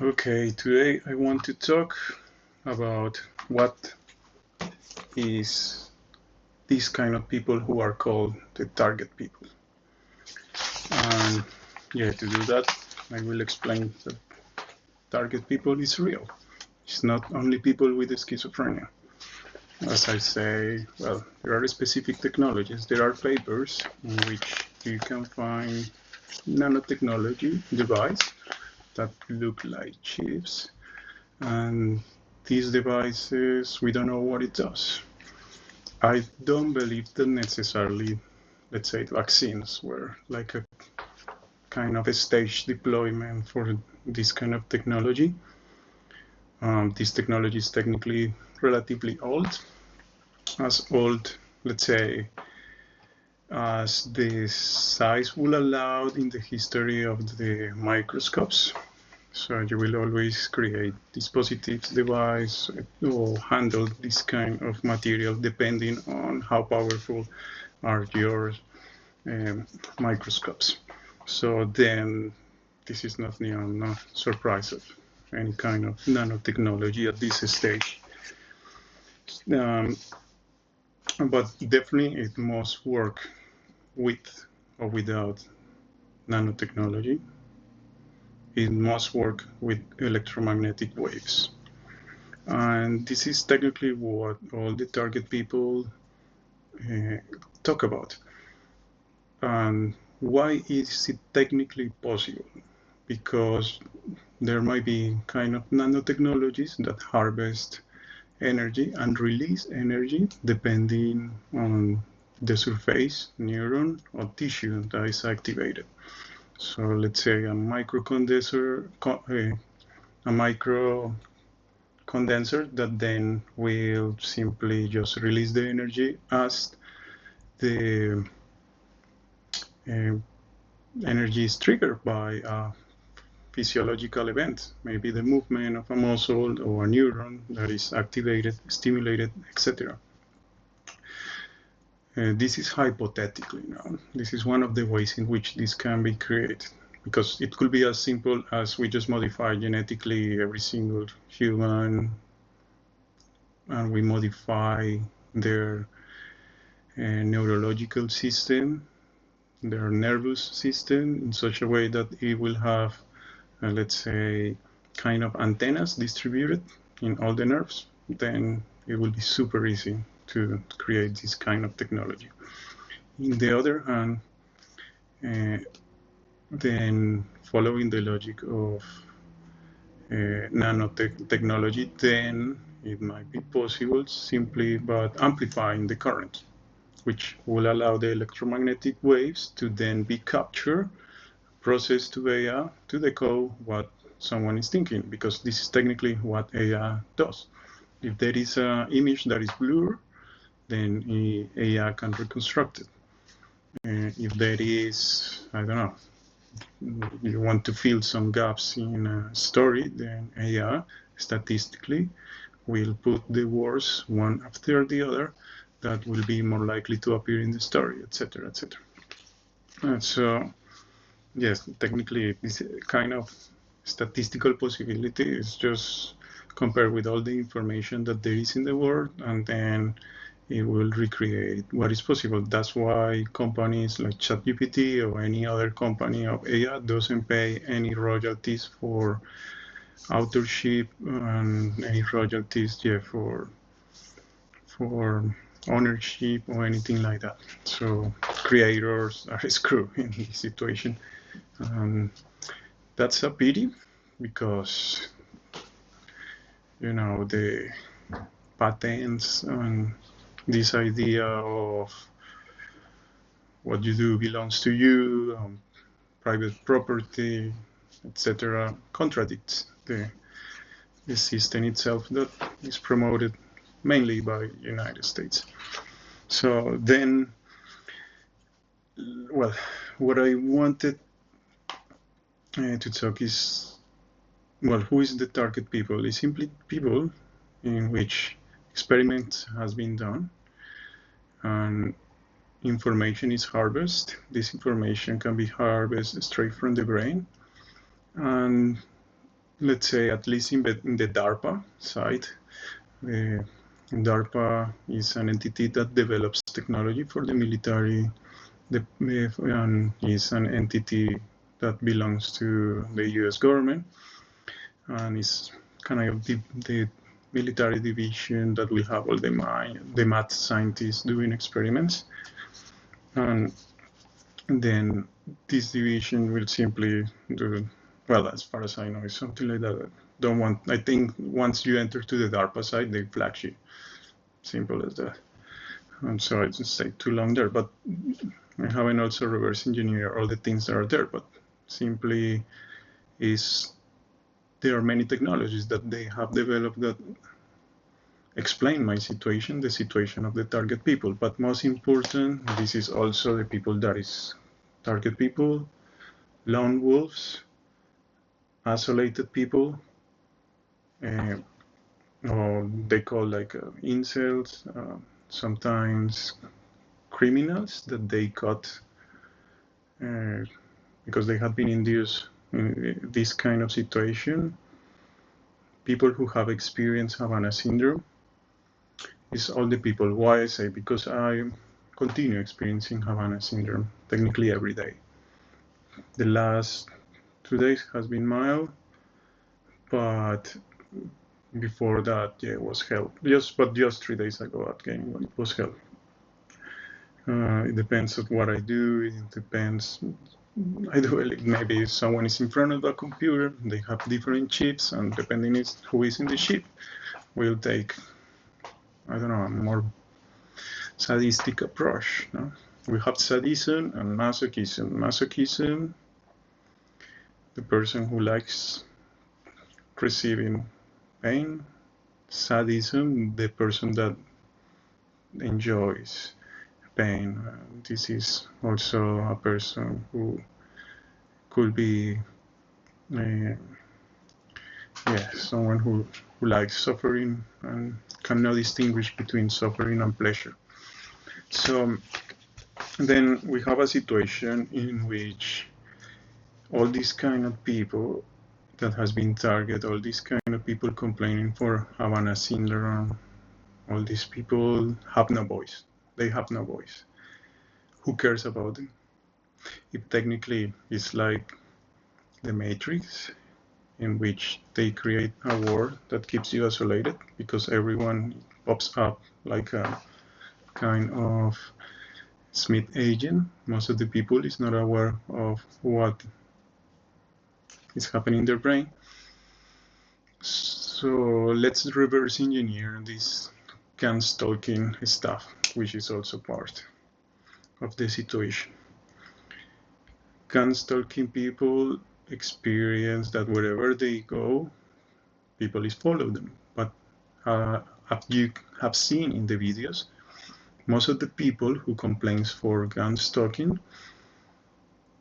Okay, today I want to talk about what is these kind of people who are called the target people. And to do that, I will explain that target people is real. It's not only people with schizophrenia. As I say, well, there are specific technologies. There are papers in which you can find nanotechnology device that look like chips, and these devices, we don't know what it does. I don't believe that necessarily, let's say, vaccines were like a kind of a stage deployment for this kind of technology. This technology is technically relatively old, as old, let's say, as the size will allow in the history of the microscopes. So you will always create dispositives, device, or handle this kind of material depending on how powerful are your microscopes. So then this is not no surprise of any kind of nanotechnology at this stage. Um, but definitely it must work with or without nanotechnology. It must work with electromagnetic waves. And this is technically what all the target people talk about. And why is it technically possible? Because there might be kind of nanotechnologies that harvest energy and release energy depending on the surface neuron or tissue that is activated. So let's say a micro condenser that then will simply just release the energy as the energy is triggered by a physiological event, maybe the movement of a muscle or a neuron that is activated, stimulated, etc. This is hypothetically now. This is one of the ways in which this can be created, because it could be as simple as we just modify genetically every single human, and we modify their neurological system, their nervous system, in such a way that it will have, let's say, kind of antennas distributed in all the nerves. Then it will be super easy to create this kind of technology. On the other hand, then following the logic of nanotechnology, then it might be possible simply by amplifying the current, which will allow the electromagnetic waves to then be captured, processed to AI to decode what someone is thinking, because this is technically what AI does. If there is an image that is blurred, then AI can reconstruct it. If there is, I don't know, you want to fill some gaps in a story, then AI statistically will put the words one after the other that will be more likely to appear in the story, etc., etc. So, yes, technically, this kind of statistical possibility is just compared with all the information that there is in the world, and then it will recreate what is possible. That's why companies like ChatGPT or any other company of AI doesn't pay any royalties for authorship and any royalties for ownership or anything like that. So creators are screwed in this situation. That's a pity, because the patents and this idea of what you do belongs to you, private property, etc., contradicts the system itself that is promoted mainly by the United States. So then, well, what I wanted to talk is, well, who is the target people? It's simply people in which experiments has been done and information is harvested. This information can be harvested straight from the brain, and let's say, at least in the DARPA side, DARPA is an entity that develops technology for the military, and is an entity that belongs to the US government, and is kind of the military division that will have all the math scientists doing experiments. And then this division will simply do, well, as far as I know, it's something like that. I think once you enter to the DARPA side, they flag you. Simple as that. I'm sorry to stay too long there, but I haven't also reverse engineered all the things that are there, but simply there are many technologies that they have developed that explain my situation, the situation of the target people. But most important, this is also the people that is target people, lone wolves, isolated people, or they call like incels, sometimes criminals that they caught because they have been induced in this kind of situation. People who have experienced Havana syndrome is all the people. Why I say? Because I continue experiencing Havana syndrome technically every day. The last 2 days has been mild, but before that, yeah, it was hell. Just 3 days ago again, it was hell. It depends on what I do. It depends. I do it. Maybe if someone is in front of the computer, they have different chips, and depending on who is in the chip, will take, I don't know, a more sadistic approach. No? We have sadism and masochism. Masochism, the person who likes receiving pain. Sadism, the person that enjoys pain. This is also a person who could be, someone who likes suffering and cannot distinguish between suffering and pleasure. So then we have a situation in which all these kind of people that has been targeted, all these kind of people complaining for Havana syndrome, all these people have no voice. They have no voice. Who cares about them? It technically is like the Matrix, in which they create a world that keeps you isolated because everyone pops up like a kind of Smith agent. Most of the people is not aware of what is happening in their brain. So let's reverse engineer this Ganstalking stuff, which is also part of the situation. Ganstalking people experience that wherever they go, people is follow them. But as you have seen in the videos, most of the people who complains for Ganstalking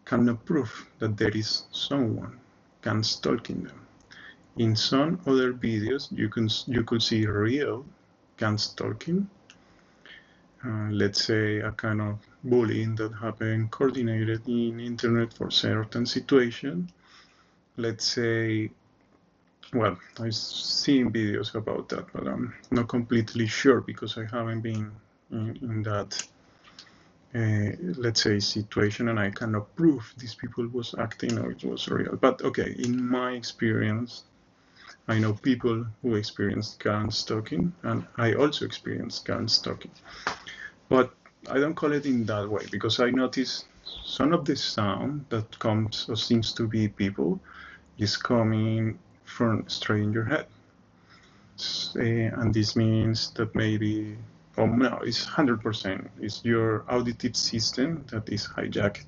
cannot prove that there is someone Ganstalking them. In some other videos, you could see real Ganstalking. Let's say a kind of bullying that happened coordinated in internet for certain situation. Let's say, well, I've seen videos about that, but I'm not completely sure because I haven't been in that, let's say, situation, and I cannot prove these people was acting or it was real. But okay, in my experience, I know people who experienced Ganstalking, and I also experienced Ganstalking. But I don't call it in that way because I notice some of the sound that comes or seems to be people is coming from straight in your head. And this means that maybe, oh no, it's 100%. It's your auditive system that is hijacked.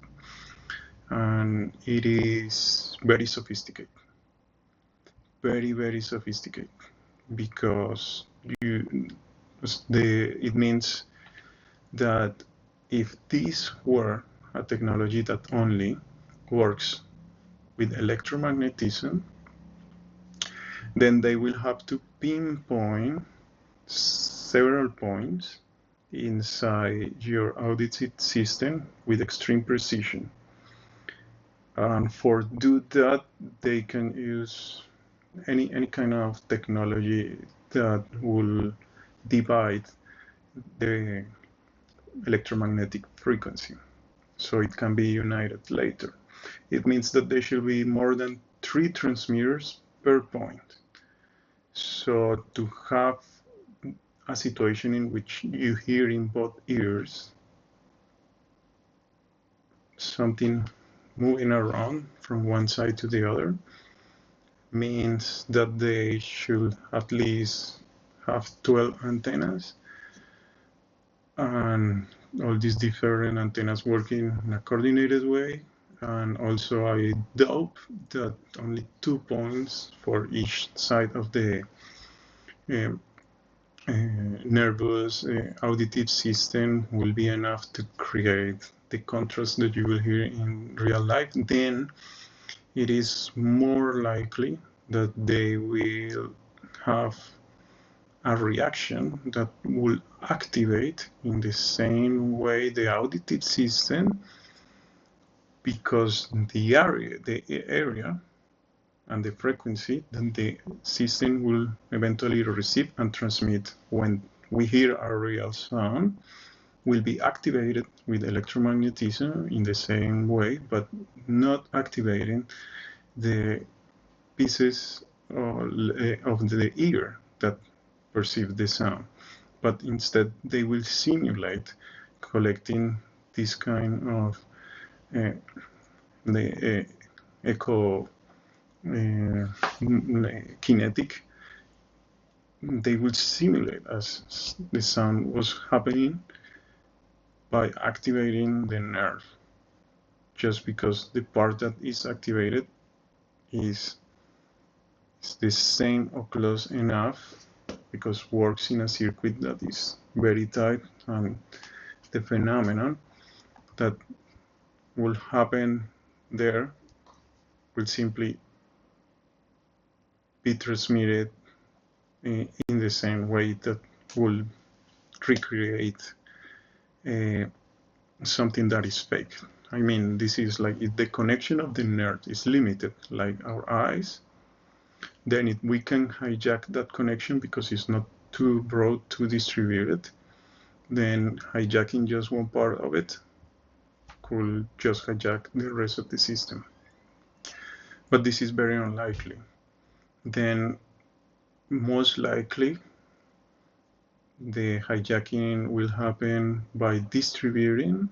And it is very sophisticated. Very, very sophisticated. Because it means that if this were a technology that only works with electromagnetism, then they will have to pinpoint several points inside your auditive system with extreme precision. And for do that, they can use any kind of technology that will divide the electromagnetic frequency so it can be united later. It means that there should be more than 3 transmitters per point. So to have a situation in which you hear in both ears something moving around from one side to the other means that they should at least have 12 antennas, and all these different antennas working in a coordinated way. And also I doubt that only 2 points for each side of the um, nervous auditive system will be enough to create the contrast that you will hear in real life. Then it is more likely that they will have a reaction that will activate in the same way the auditive system, because the area and the frequency that the system will eventually receive and transmit when we hear a real sound will be activated with electromagnetism in the same way, but not activating the pieces of the ear that perceive the sound, but instead they will simulate collecting this kind of the echo kinetic. They will simulate as the sound was happening by activating the nerve, just because the part that is activated is the same or close enough, because works in a circuit that is very tight, and the phenomenon that will happen there will simply be transmitted in the same way that will recreate something that is fake. I mean, this is like if the connection of the nerve is limited, like our eyes, then we can hijack that connection because it's not too broad, too distributed. Then hijacking just one part of it could just hijack the rest of the system. But this is very unlikely. Then most likely the hijacking will happen by distributing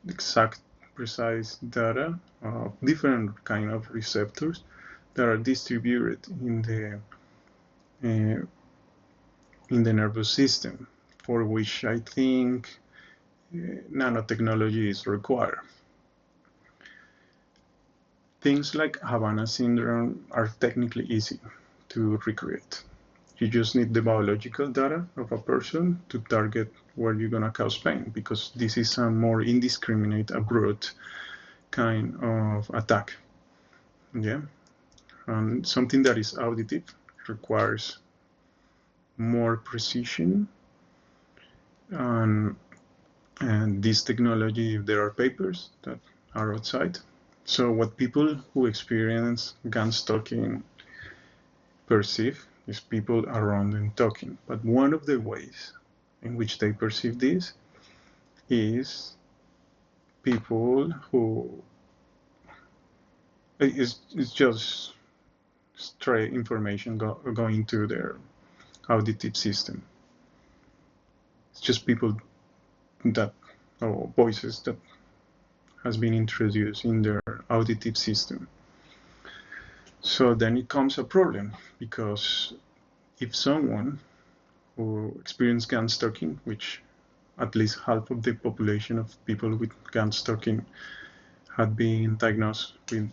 exact precise data of different kind of receptors that are distributed in the nervous system, for which I think nanotechnology is required. Things like Havana syndrome are technically easy to recreate. You just need the biological data of a person to target where you're going to cause pain, because this is a more indiscriminate, abrupt kind of attack. Yeah, and something that is auditive requires more precision, and this technology, there are papers that are outside. So what people who experience Ganstalking perceive is people around them talking. But one of the ways in which they perceive this is people who it's just stray information going to their auditive system. It's just people that, or voices that has been introduced in their auditive system. So then it comes a problem, because if someone who experienced Ganstalking, which at least half of the population of people with Ganstalking had been diagnosed with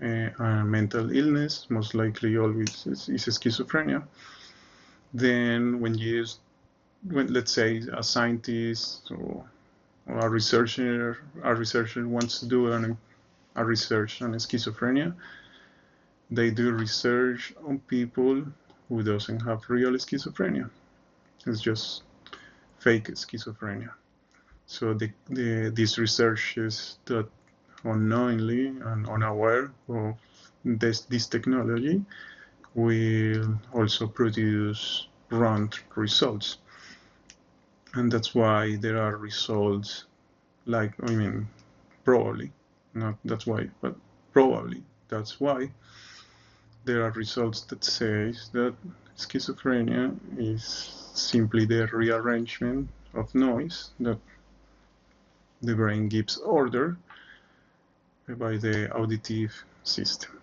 a mental illness, most likely always is schizophrenia, then when let's say a scientist or a researcher wants to do a research on schizophrenia, they do research on people who doesn't have real schizophrenia. It's just fake schizophrenia. So these researchers that unknowingly and unaware of this technology will also produce wrong results. And that's why there are results like, probably, not that's why, but probably that's why there are results that says that schizophrenia is simply the rearrangement of noise that the brain gives order by the auditive system.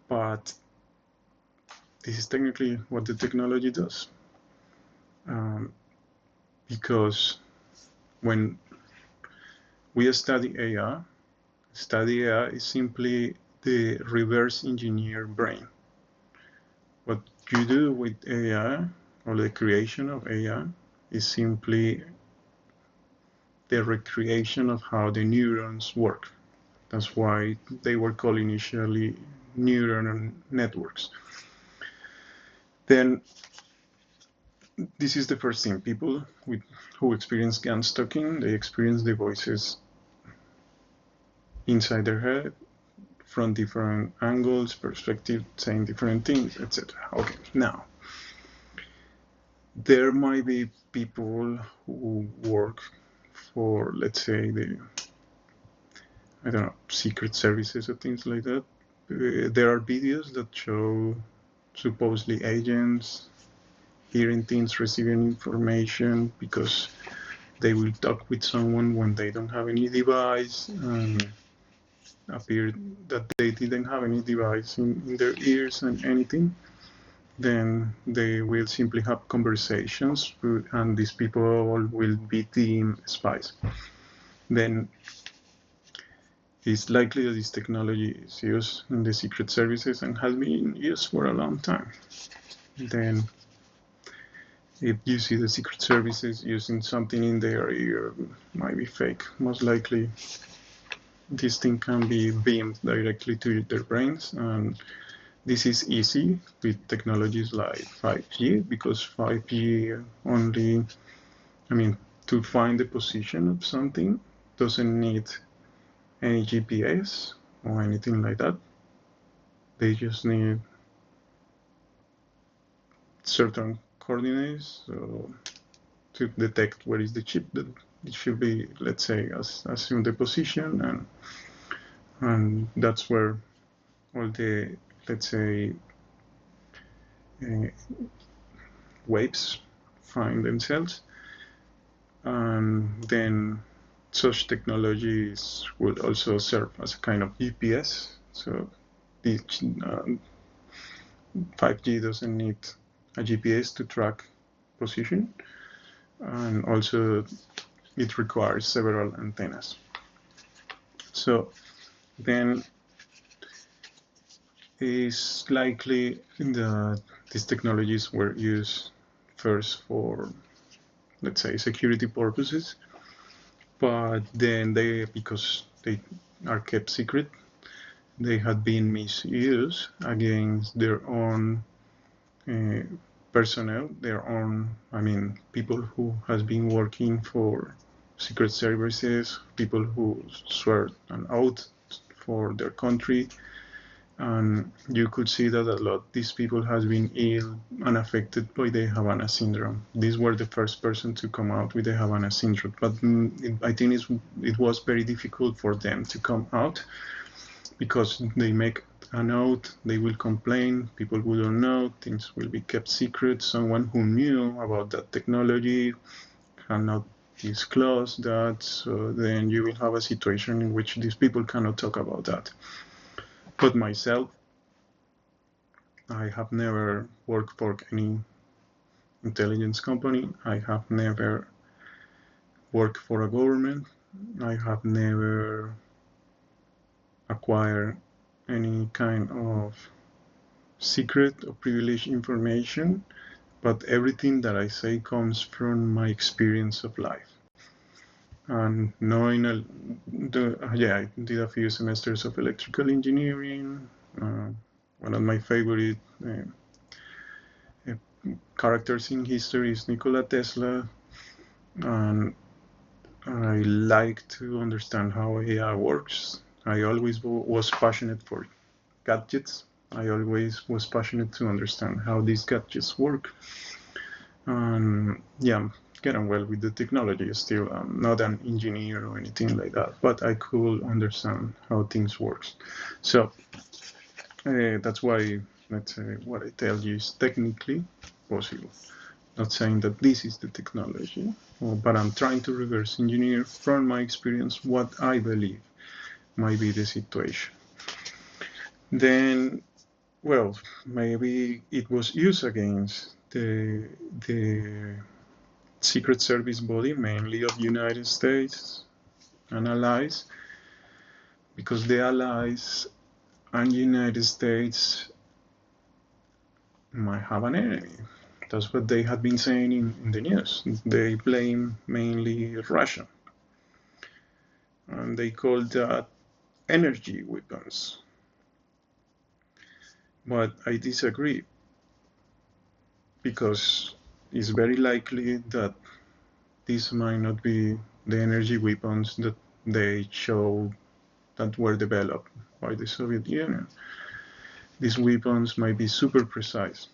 But this is technically what the technology does. Because when we study AI is simply the reverse engineer brain. What you do with AI, or the creation of AI, is simply the recreation of how the neurons work. That's why they were called initially neural networks. Then this is the first thing. People who experience Ganstalking, they experience the voices inside their head from different angles, perspectives, saying different things, etc. Okay, now there might be people who work for, let's say, secret services or things like that. There are videos that show supposedly agents hearing things, receiving information, because they will talk with someone when they don't have any device, and appear that they didn't have any device in their ears and anything. Then they will simply have conversations, and these people will be deemed spies. Then it's likely that this technology is used in the secret services and has been used for a long time. Then if you see the secret services using something in their ear, might be fake. Most likely this thing can be beamed directly to their brains, and this is easy with technologies like 5G, because 5G only, to find the position of something doesn't need any GPS or anything like that. They just need certain coordinates to detect where is the chip that it should be, let's say, assume the position, and that's where all the, let's say, waves find themselves. And then such technologies would also serve as a kind of GPS. So the 5G doesn't need a GPS to track position, and also it requires several antennas. So then it's likely that these technologies were used first for, let's say, security purposes, but then because they are kept secret, they had been misused against their own personnel, their own, people who has been working for secret services, people who swear an oath for their country. And you could see that a lot. These people has been ill and affected by the Havana syndrome. These were the first person to come out with the Havana syndrome, but I think it was very difficult for them to come out, because they make a note, they will complain, people will don't know, things will be kept secret. Someone who knew about that technology cannot disclose that, so then you will have a situation in which these people cannot talk about that. But myself, I have never worked for any intelligence company. I have never worked for a government. I have never acquired any kind of secret or privileged information, but everything that I say comes from my experience of life. And knowing, I did a few semesters of electrical engineering. One of my favorite characters in history is Nikola Tesla, and I like to understand how AI works. I always was passionate for gadgets. I always was passionate to understand how these gadgets work. And yeah, I'm getting well with the technology still. I'm not an engineer or anything like that, but I could understand how things work. So that's why, let's say, what I tell you is technically possible. Not saying that this is the technology, but I'm trying to reverse engineer from my experience what I believe might be the situation. Then, well, maybe it was used against the Secret Service body, mainly of United States and allies, because the allies and United States might have an enemy. That's what they had been saying in the news. They blame mainly Russia, and they call that energy weapons. But I disagree, because it's very likely that these might not be the energy weapons that they show that were developed by the Soviet Union. These weapons might be super precise.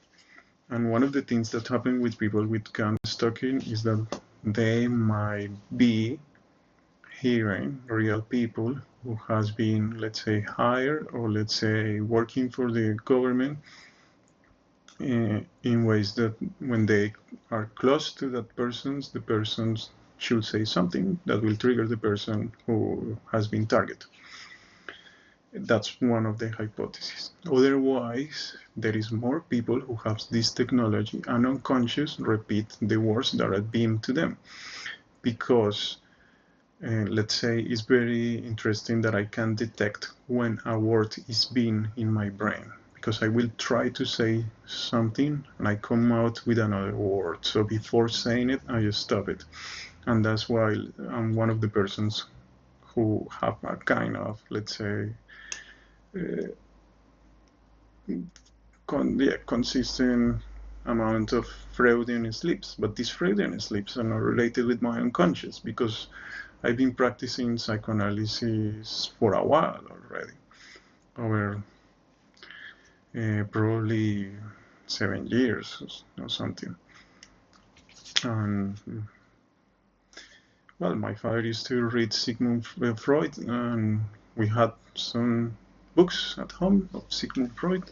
And one of the things that happen with people with Ganstalking is that they might be hearing real people who has been, let's say, hired, or let's say working for the government in ways that when they are close to that person, the person should say something that will trigger the person who has been targeted. That's one of the hypotheses. Otherwise, there is more people who have this technology and unconscious repeat the words that are beamed to them. Because, let's say, it's very interesting that I can detect when a word is being in my brain. Because I will try to say something and I come out with another word. So before saying it, I just stop it. And that's why I'm one of the persons who have a kind of, let's say, consistent amount of Freudian sleeps, but these Freudian sleeps are not related with my unconscious, because I've been practicing psychoanalysis for a while already, over probably 7 years or something. And well, my father used to read Sigmund Freud, and we had some books at home of Sigmund Freud.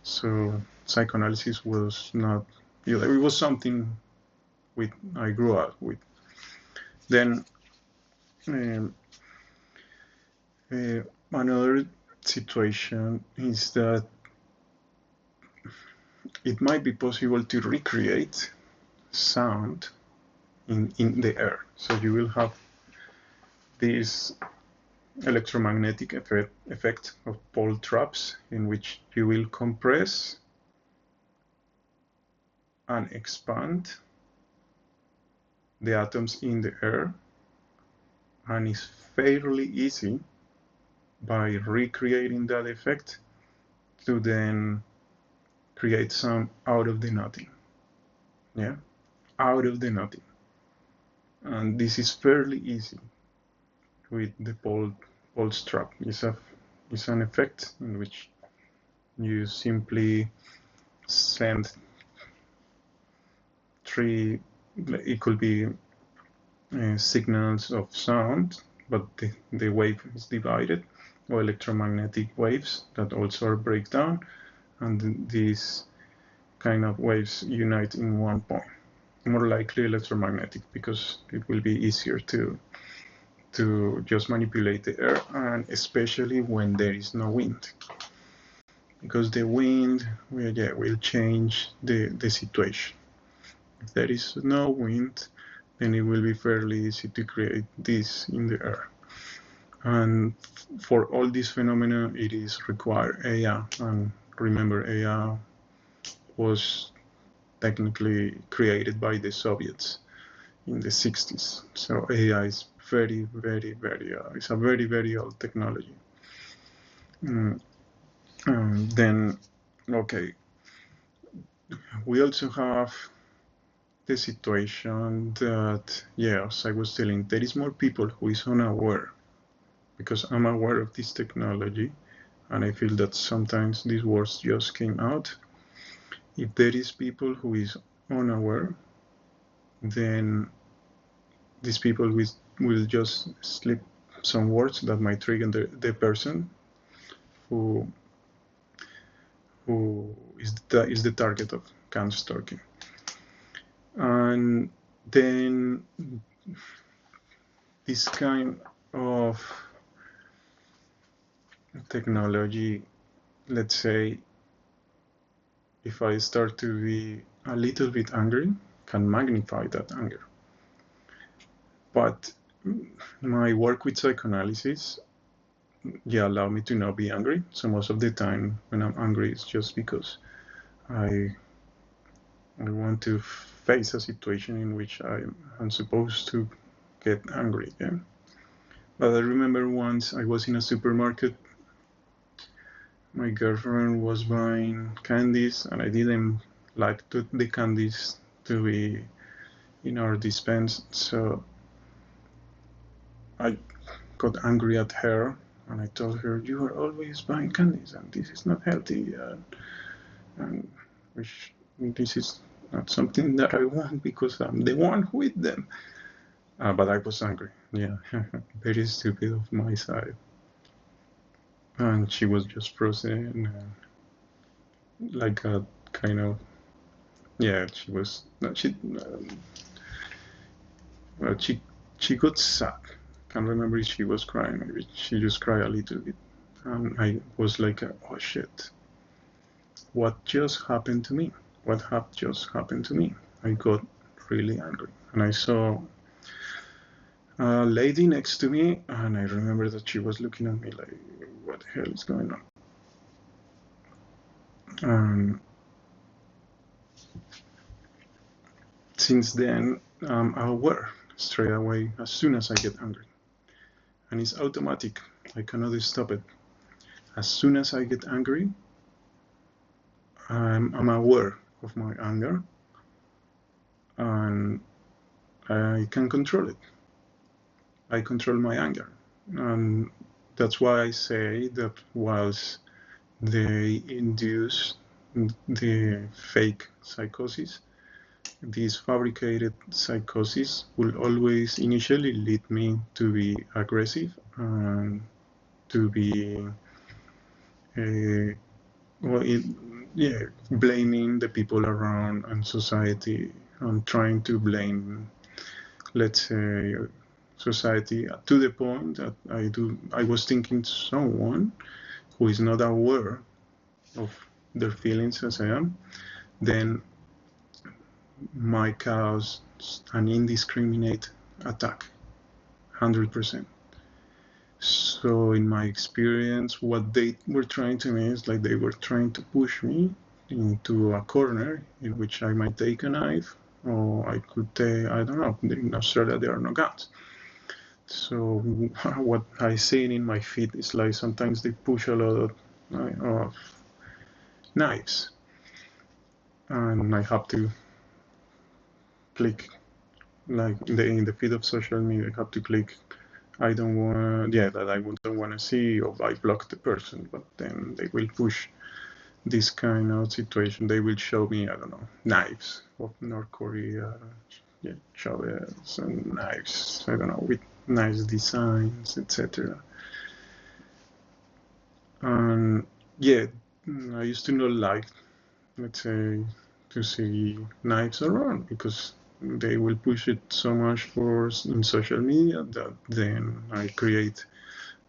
So psychoanalysis was not, it was something I grew up with. Then another situation is that it might be possible to recreate sound in the air. So you will have this electromagnetic effect of Paul traps, in which you will compress and expand the atoms in the air, and it's fairly easy by recreating that effect to then create some out of the nothing. Yeah, out of the nothing. And this is fairly easy with the Paul's trap. It's an effect in which you simply send three, it could be signals of sound, but the wave is divided, or electromagnetic waves that also are breakdown, and these kind of waves unite in one point. More likely electromagnetic, because it will be easier to just manipulate the air, and especially when there is no wind, because the wind will change the situation. If there is no wind, then it will be fairly easy to create this in the air. And for all these phenomena, it is required AI. And remember, AI was technically created by the Soviets in the 60s. So AI is very, very, very, it's a very, very old technology. Then, okay, we also have the situation that, as I was telling, there is more people who is unaware because I'm aware of this technology, and I feel that sometimes these words just came out. If there is people who is unaware, then these people will just slip some words that might trigger the person who is the target of Ganstalking. And then this kind of technology, let's say, if I start to be a little bit angry, can magnify that anger. But my work with psychoanalysis, allow me to not be angry. So most of the time when I'm angry, it's just because I want to face a situation in which I'm supposed to get angry. Yeah. But I remember once I was in a supermarket. My girlfriend was buying candies, and I didn't like the candies to be in our dispense, so I got angry at her, and I told her, "You are always buying candies, and this is not healthy, and this is not something that I want because I'm the one who eat them." But I was angry. Yeah, very stupid of my side. And she was just frozen, like a kind of, she was. She got sad. Can't remember if she was crying. Maybe she just cried a little bit. And I was like, oh shit, what just happened to me? What just happened to me? I got really angry. And I saw a lady next to me, and I remember that she was looking at me like, what the hell is going on? And since then, I'm aware straight away as soon as I get angry. And it's automatic. I cannot stop it. As soon as I get angry, I'm aware of my anger, and I can control it. I control my anger. And that's why I say that whilst they induce the fake psychosis, this fabricated psychosis will always initially lead me to be aggressive and to be blaming the people around and society, and trying to blame, let's say, society to the point that I was thinking someone who is not aware of their feelings as I am, then might cause an indiscriminate attack, 100%. So in my experience, what they were trying to me is like they were trying to push me into a corner in which I might take a knife, or I could take, I don't know, in Australia there are no guns. So what I see in my feet is like sometimes they push a lot of knives, and I have to click, like in the feed of social media, I have to click, I don't want, that I don't want to see, or I block the person, but then they will push this kind of situation. They will show me, I don't know, knives of North Korea, shovels and knives, I don't know, with nice designs, etc. And I used to not like, let's say, to see knives around because they will push it so much in social media that then I create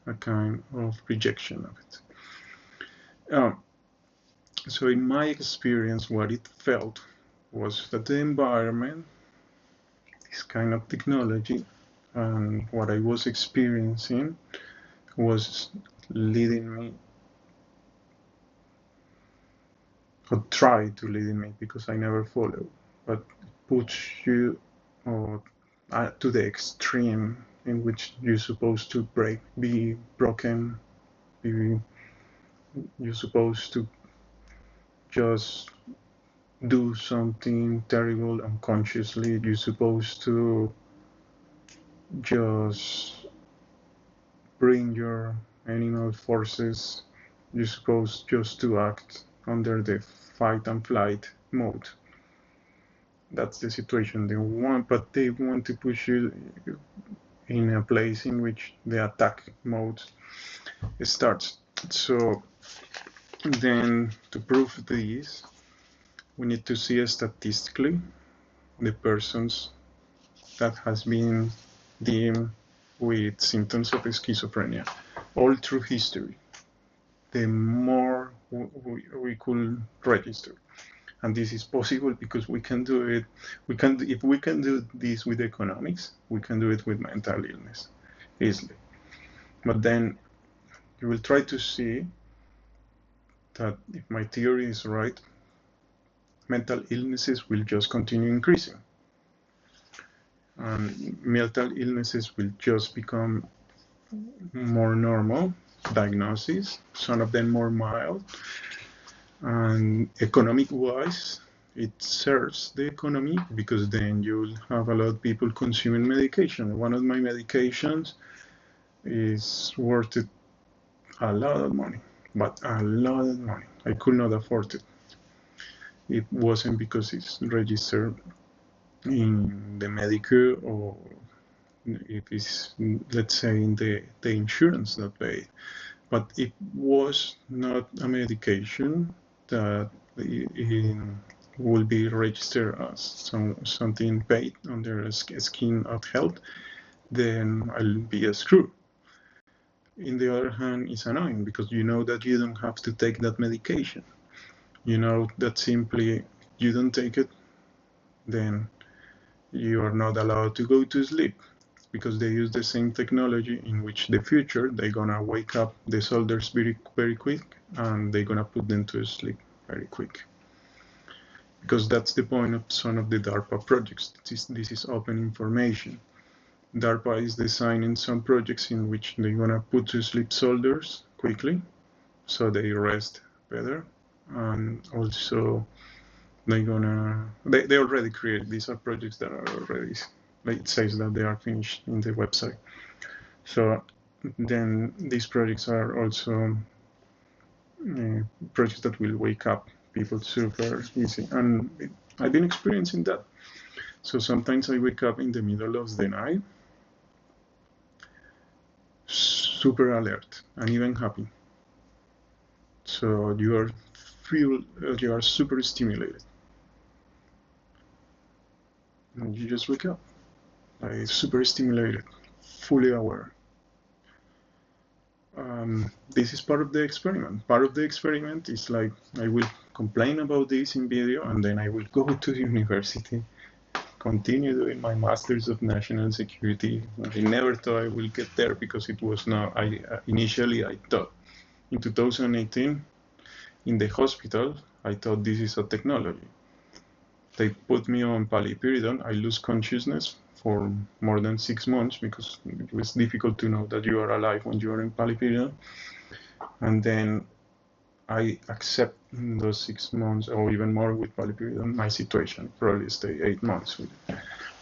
a kind of rejection of it. So in my experience, what it felt was that the environment, this kind of technology, and what I was experiencing was leading me, or try to lead me, because I never follow, but puts you to the extreme in which you're supposed to be broken, you're supposed to just do something terrible unconsciously, you're supposed to just bring your animal forces, you're supposed just to act under the fight and flight mode. That's the situation they want, but they want to push you in a place in which the attack mode starts. So then to prove this, we need to see statistically the persons that has been deemed with symptoms of schizophrenia all through history. The more we could register. And this is possible because we can do it. If we can do this with economics, we can do it with mental illness easily. But then you will try to see that if my theory is right, mental illnesses will just continue increasing. And mental illnesses will just become more normal diagnosis, some of them more mild. And economic-wise, it serves the economy because then you'll have a lot of people consuming medication. One of my medications is worth it a lot of money, but a lot of money. I could not afford it. It wasn't because it's registered in the Medicare or it is, let's say, in the insurance that paid. But it was not a medication that will be registered as something paid under a scheme of health, then I'll be a screw. In the other hand, it's annoying because you know that you don't have to take that medication. You know that simply you don't take it, then you are not allowed to go to sleep because they use the same technology in which the future they're gonna wake up the soldiers very, very quick and they're gonna put them to sleep very quick. Because that's the point of some of the DARPA projects. This is open information. DARPA is designing some projects in which they're gonna put to sleep soldiers quickly so they rest better, and also they already created. These are projects that are already, it says that they are finished in the website. So then these projects are also projects that will wake up people super easy, and I've been experiencing that. So sometimes I wake up in the middle of the night super alert and even happy. So you are super stimulated. And you just wake up, like super stimulated, fully aware. This is part of the experiment. Part of the experiment is like I will complain about this in video, and then I will go to the university, continue doing my Masters of National Security. I never thought I will get there because it was not. Initially I thought in 2018 in the hospital I thought this is a technology. They put me on paliperidone. I lose consciousness for more than 6 months because it was difficult to know that you are alive when you are in paliperidone. And then I accept in those 6 months or even more with paliperidone my situation. Probably stay 8 months with it.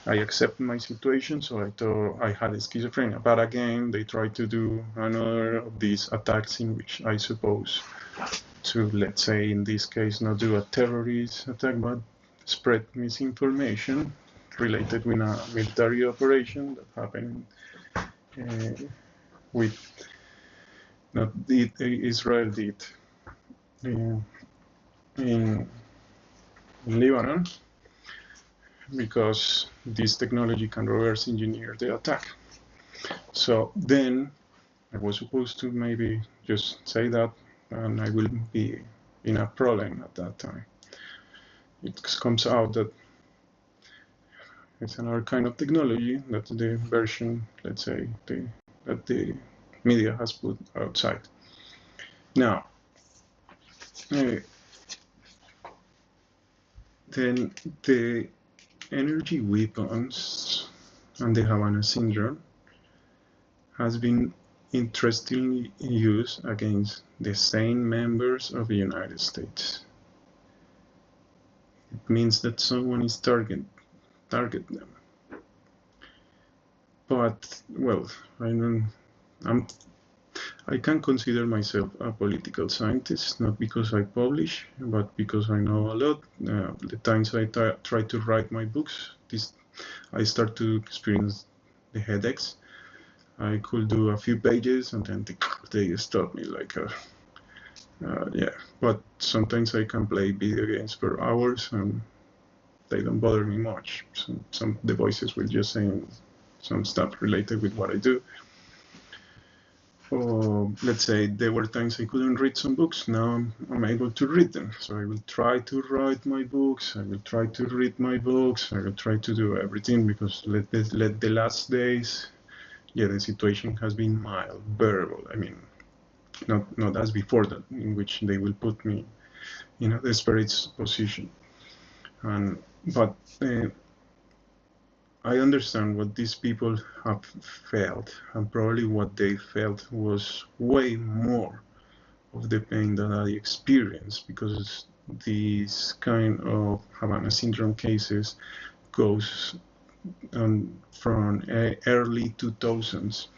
I accept my situation, so I thought I had schizophrenia. But again, they tried to do another of these attacks in which I suppose to, let's say in this case, not do a terrorist attack, but spread misinformation related with a military operation that happened with not Israel did in Lebanon, because this technology can reverse engineer the attack. So then I was supposed to maybe just say that, and I will be in a problem at that time. It comes out that it's another kind of technology that the version, let's say, that the media has put outside. Now, then the energy weapons and the Havana syndrome has been interestingly used against the same members of the United States. It means that someone is target them. But well, I can consider myself a political scientist, not because I publish, but because I know a lot. The times I try to write my books, I start to experience the headaches. I could do a few pages and then they stop me like, yeah. But sometimes I can play video games for hours and they don't bother me much. Some the voices will just say some stuff related with what I do. Or let's say there were times I couldn't read some books. Now I'm able to read them. So I will try to write my books. I will try to read my books. I will try to do everything because let the last days, yeah, the situation has been mild, bearable. I mean, not as before that, in which they will put me in a desperate position. But I understand what these people have felt, and probably what they felt was way more of the pain that I experienced, because these kind of Havana syndrome cases goes from early 2000s.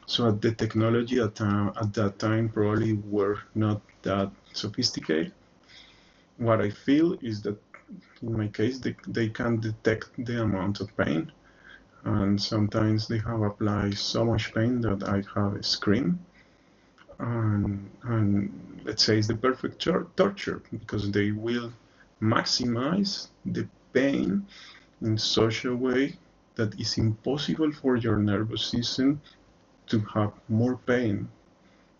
So the technology at that time probably were not that sophisticated. What I feel is that in my case, they can detect the amount of pain, and sometimes they have applied so much pain that I have a scream. And let's say it's the perfect torture, because they will maximize the pain in such a way that it's impossible for your nervous system to have more pain,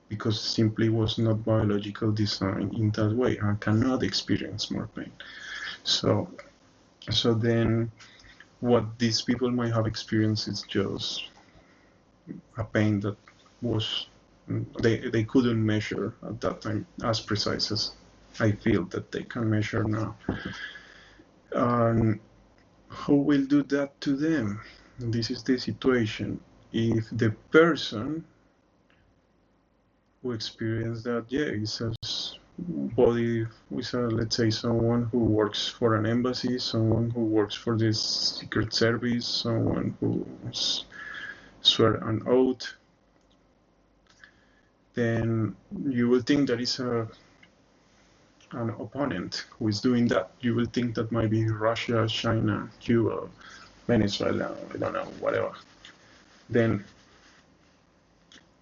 because simply was not biological design in that way and cannot experience more pain. So then what these people might have experienced is just a pain that was they couldn't measure at that time as precise as I feel that they can measure now. And who will do that to them? This is the situation. If the person who experienced that, yeah, is a body, is a, let's say, someone who works for an embassy, someone who works for the Secret Service, someone who swear an oath, then you will think that is an opponent who is doing that. You will think that might be Russia, China, Cuba, Venezuela, I don't know, whatever. Then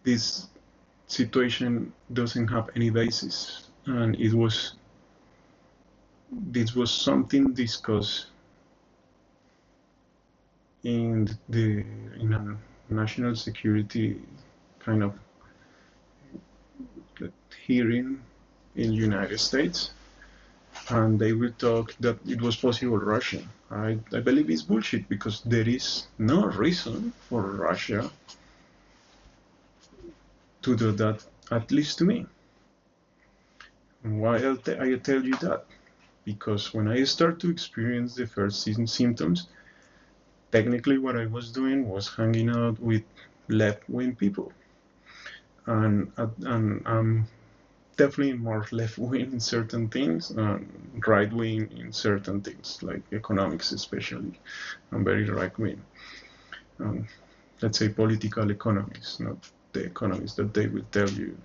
this situation doesn't have any basis, and this was something discussed in a national security kind of hearing in the United States, and they will talk that it was possible Russian. I believe it's bullshit, because there is no reason for Russia to do that, at least to me. Why I tell you that? Because when I start to experience the first symptoms, technically what I was doing was hanging out with left-wing people, and I'm definitely more left-wing in certain things and right-wing in certain things, like economics especially. I'm very right-wing. Let's say political economics, not the economics that they will tell you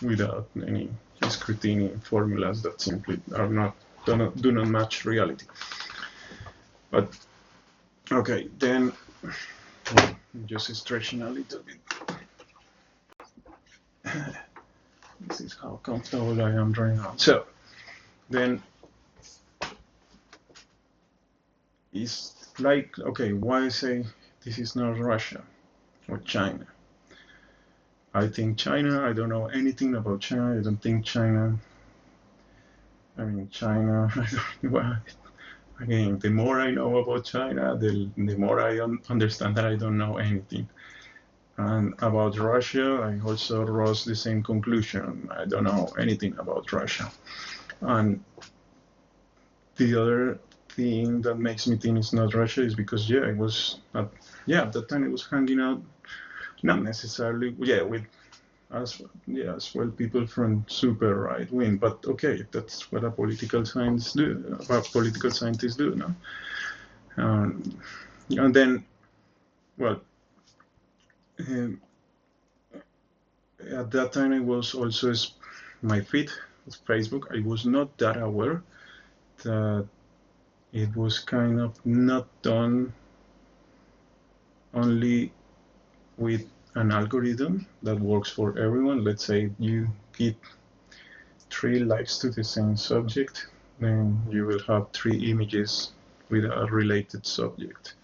without any scrutiny formulas that simply do not match reality. But okay, then just stretching a little bit. This is how comfortable I am right now. So then it's like, okay, why I say this is not Russia or China? I think China, I don't know anything about China. I don't think China, I mean, China, well, again, the more I know about China, the more I understand that I don't know anything. And about Russia, I also rose the same conclusion. I don't know anything about Russia. And the other thing that makes me think it's not Russia is because, yeah, at that time it was hanging out, not necessarily, with as well people from super right wing, but okay, that's what political scientists do, no? And then, well, At that time, I was also my feed of Facebook. I was not that aware that it was kind of not done only with an algorithm that works for everyone. Let's say you give 3 likes to the same subject, then you will have 3 images with a related subject.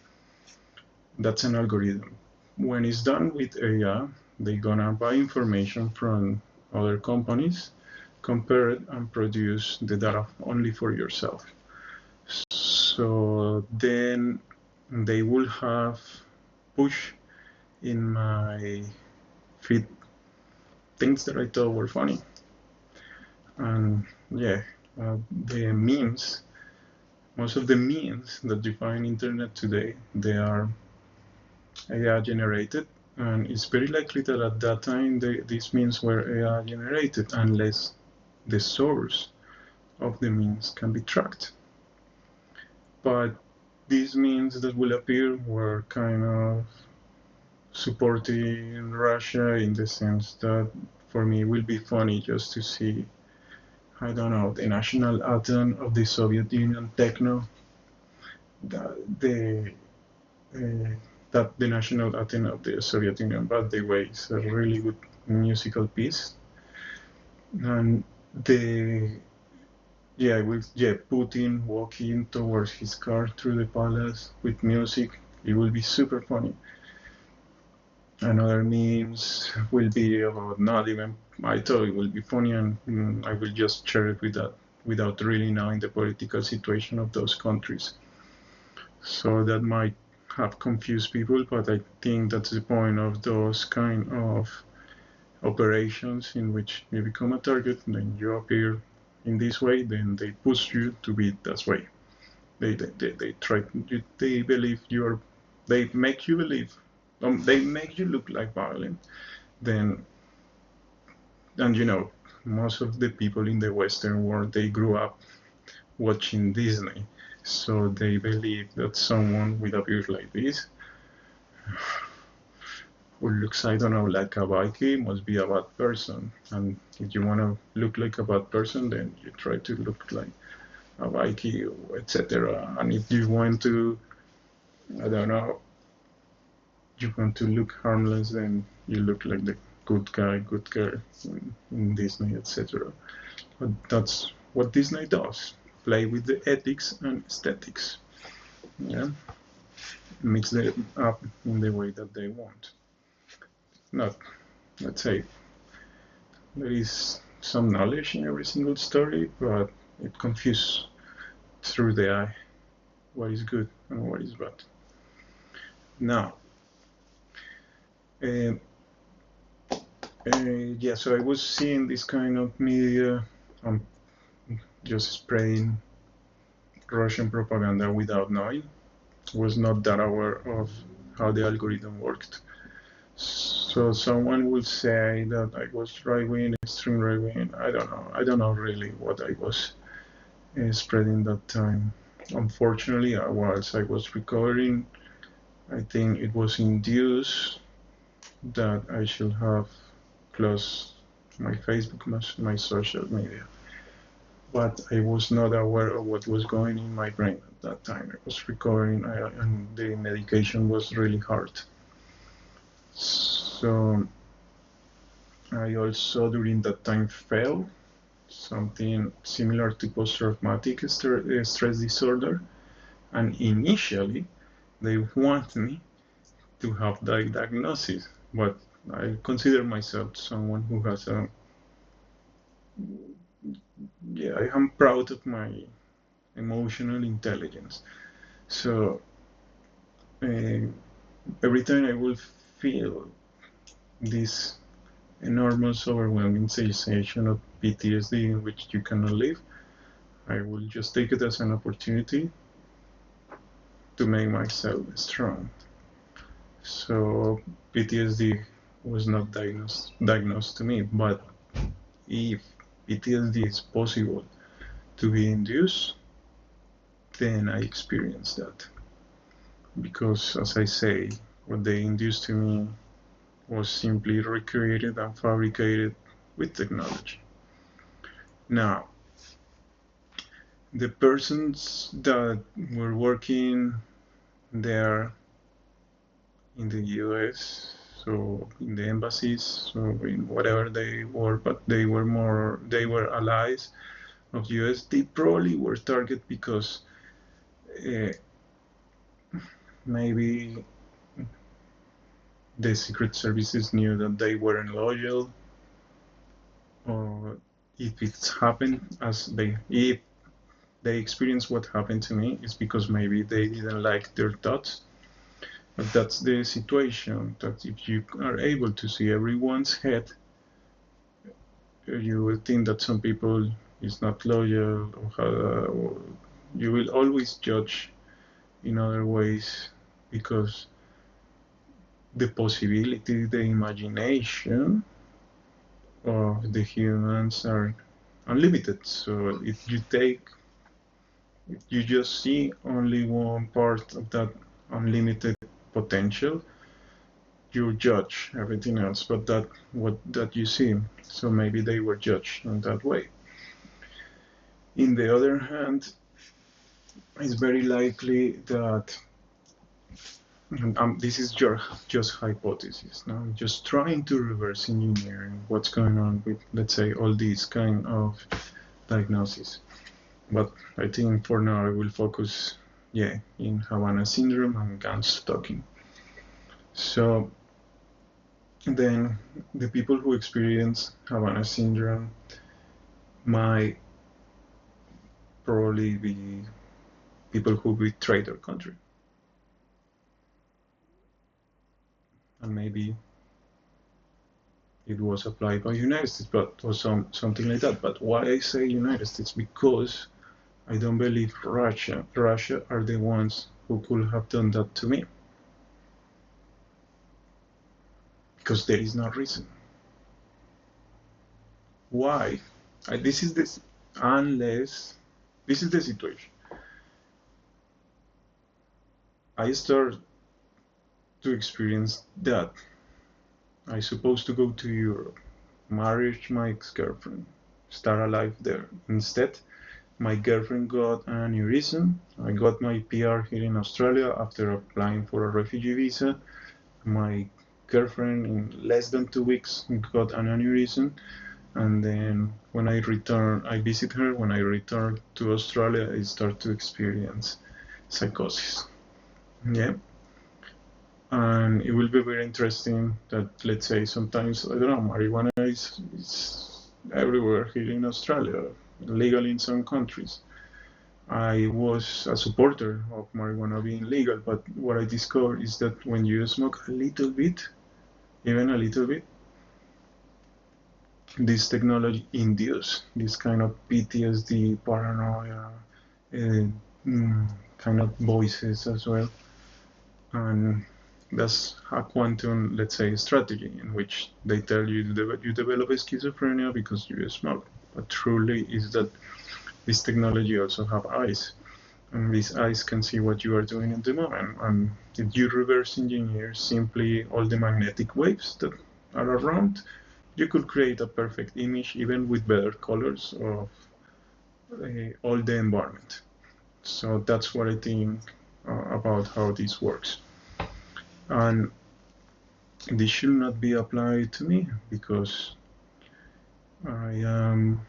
That's an algorithm. When it's done with AI, they're gonna buy information from other companies, compare it, and produce the data only for yourself. So then they will have push in my feed things that I thought were funny. And yeah, the memes, most of the memes that you find on internet today, they are AI generated, and it's very likely that at that time these memes were AI generated unless the source of the memes can be tracked. But these memes that will appear were kind of supporting Russia in the sense that for me it will be funny just to see, I don't know, the national anthem of the Soviet Union techno, the that the national anthem of the Soviet Union, by the way, is a really good musical piece. And the with Putin walking towards his car through the palace with music, it will be super funny. And other memes will be about not even. I thought it will be funny, and I will just share it with that without really knowing the political situation of those countries. So that might have confused people, but I think that's the point of those kind of operations in which you become a target, then you appear in this way, then they push you to be that way. They try, they believe you are, they make you believe, they make you look like violent. Then, and most of the people in the Western world, they grew up watching Disney. So they believe that someone with a beard like this, who looks, I don't know, like a Viking, must be a bad person. And if you want to look like a bad person, then you try to look like a Viking, etc. And if you want to, I don't know, you want to look harmless, then you look like the good guy, good girl in Disney, etc. But that's what Disney does: play with the ethics and aesthetics. Yeah, mix them up in the way that they want. Not, let's say, there is some knowledge in every single story, but it confuses through the eye what is good and what is bad. Now, uh, so I was seeing this kind of media just spreading Russian propaganda without knowing. Was not that aware of how the algorithm worked. So someone would say that I was right wing, extreme right wing. I don't know. I don't know really what I was spreading that time. Unfortunately, I was recovering. I think it was induced that I should have closed my Facebook, my social media. But I was not aware of what was going in my brain at that time. I was recovering, and the medication was really hard. So I also during that time felt something similar to post-traumatic stress disorder, and initially they want me to have that diagnosis, but I consider myself someone who has I am proud of my emotional intelligence. So uh, every time I will feel this enormous, overwhelming sensation of PTSD in which you cannot live, I will just take it as an opportunity to make myself strong. So PTSD was not diagnosed to me, but if PTSD is possible to be induced, then I experienced that. Because as I say, what they induced to me was simply recreated and fabricated with technology. Now, the persons that were working there in the US, so in the embassies, so in whatever they were, but they were allies of US. They probably were target because uh, maybe the secret services knew that they weren't loyal, or if it's happened as if they experienced what happened to me, it's because maybe they didn't like their thoughts. But that's the situation, that if you are able to see everyone's head, you will think that some people is not loyal, or you will always judge in other ways, because the possibility, the imagination of the humans are unlimited. So if you just see only one part of that unlimited potential, you judge everything else but that you see. So maybe they were judged in that way. In the other hand, it's very likely that this is just hypothesis. Now, I'm just trying to reverse engineer what's going on with, let's say, all these kind of diagnoses. But I think for now I will focus, in Havana syndrome and Ganstalking. So then the people who experience Havana syndrome might probably be people who betrayed their country. And maybe it was applied by United States, or something like that. But why I say United States? Because I don't believe Russia are the ones who could have done that to me. Because there is no reason. Why? Unless this is the situation. I start to experience that. I supposed to go to Europe, marry my ex-girlfriend, start a life there. Instead, my girlfriend got an aneurysm. I got my PR here in Australia after applying for a refugee visa. My girlfriend, in less than 2 weeks, got an aneurysm. And then when I visit her. When I return to Australia, I start to experience psychosis. Yeah. And it will be very interesting that, let's say, sometimes, I don't know, marijuana is everywhere here in Australia, legal in some countries. I was a supporter of marijuana being legal, but what I discovered is that when you smoke a little bit, even a little bit, this technology induces this kind of PTSD, paranoia, kind of voices as well. And that's a quantum, let's say, strategy in which they tell you you develop schizophrenia because you smoke. But truly is that this technology also have eyes, and these eyes can see what you are doing in the moment. And if you reverse engineer simply all the magnetic waves that are around, you could create a perfect image even with better colors of all the environment. So that's what I think about how this works. And this should not be applied to me because I am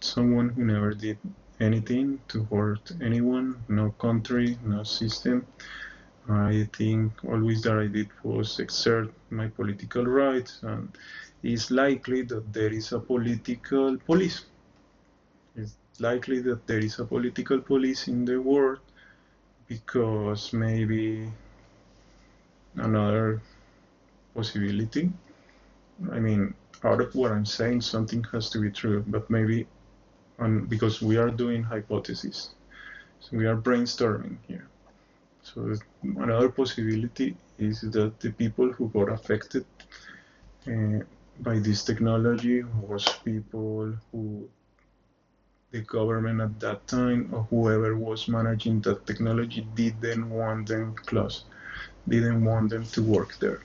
someone who never did anything to hurt anyone, no country, no system. I think always that I did was exert my political rights, and it's likely that there is a political police. It's likely that there is a political police in the world because maybe another possibility. I mean, out of what I'm saying, something has to be true, but maybe because we are doing hypotheses, so we are brainstorming here. So another possibility is that the people who got affected by this technology was people who the government at that time or whoever was managing that technology didn't want them close. didn't want them to work there.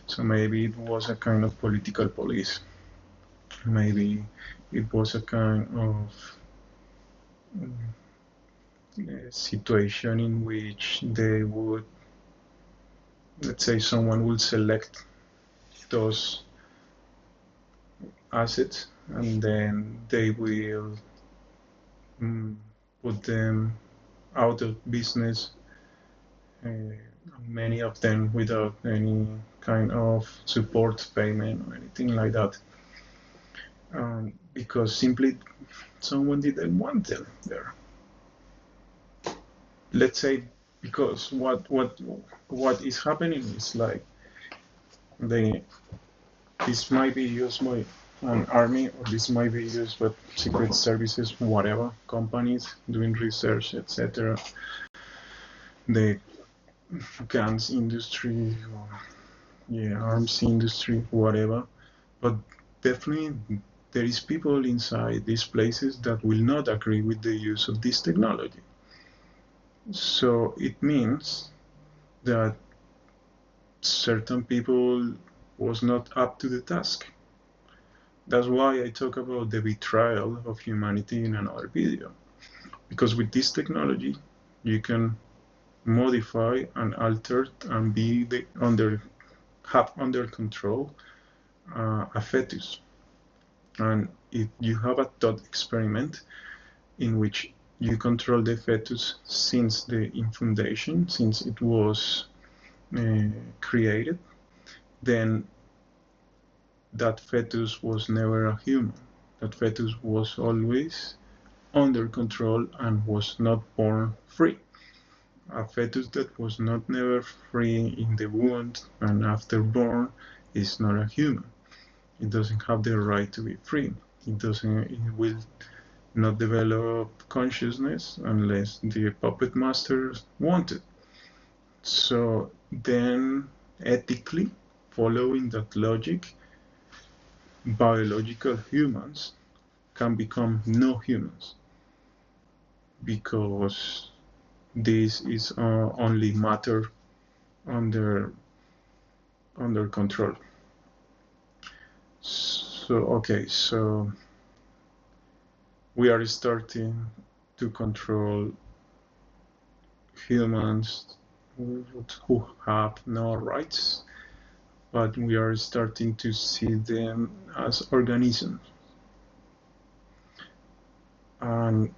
So maybe it was a kind of political police. Maybe it was a kind of situation in which they would, let's say, someone would select those assets and then they will put them out of business, many of them without any kind of support payment or anything like that, because simply someone didn't want them there. Let's say because what is happening is like this might be used by an army, or this might be used by secret services, whatever, companies doing research, etc. The guns industry, or arms industry, whatever. But definitely there is people inside these places that will not agree with the use of this technology. So it means that certain people was not up to the task. That's why I talk about the betrayal of humanity in another video. Because with this technology, you can modify and alter and have under control a fetus. And if you have a thought experiment in which you control the fetus since the infundation, since it was created, then that fetus was never a human. That fetus was always under control and was not born free. A fetus that was not never free in the womb and after born is not a human. It doesn't have the right to be free. It will not develop consciousness unless the puppet masters want it. So then, ethically, following that logic, biological humans can become no humans, because this is only matter under control. So okay, so we are starting to control humans who have no rights, but we are starting to see them as organisms. And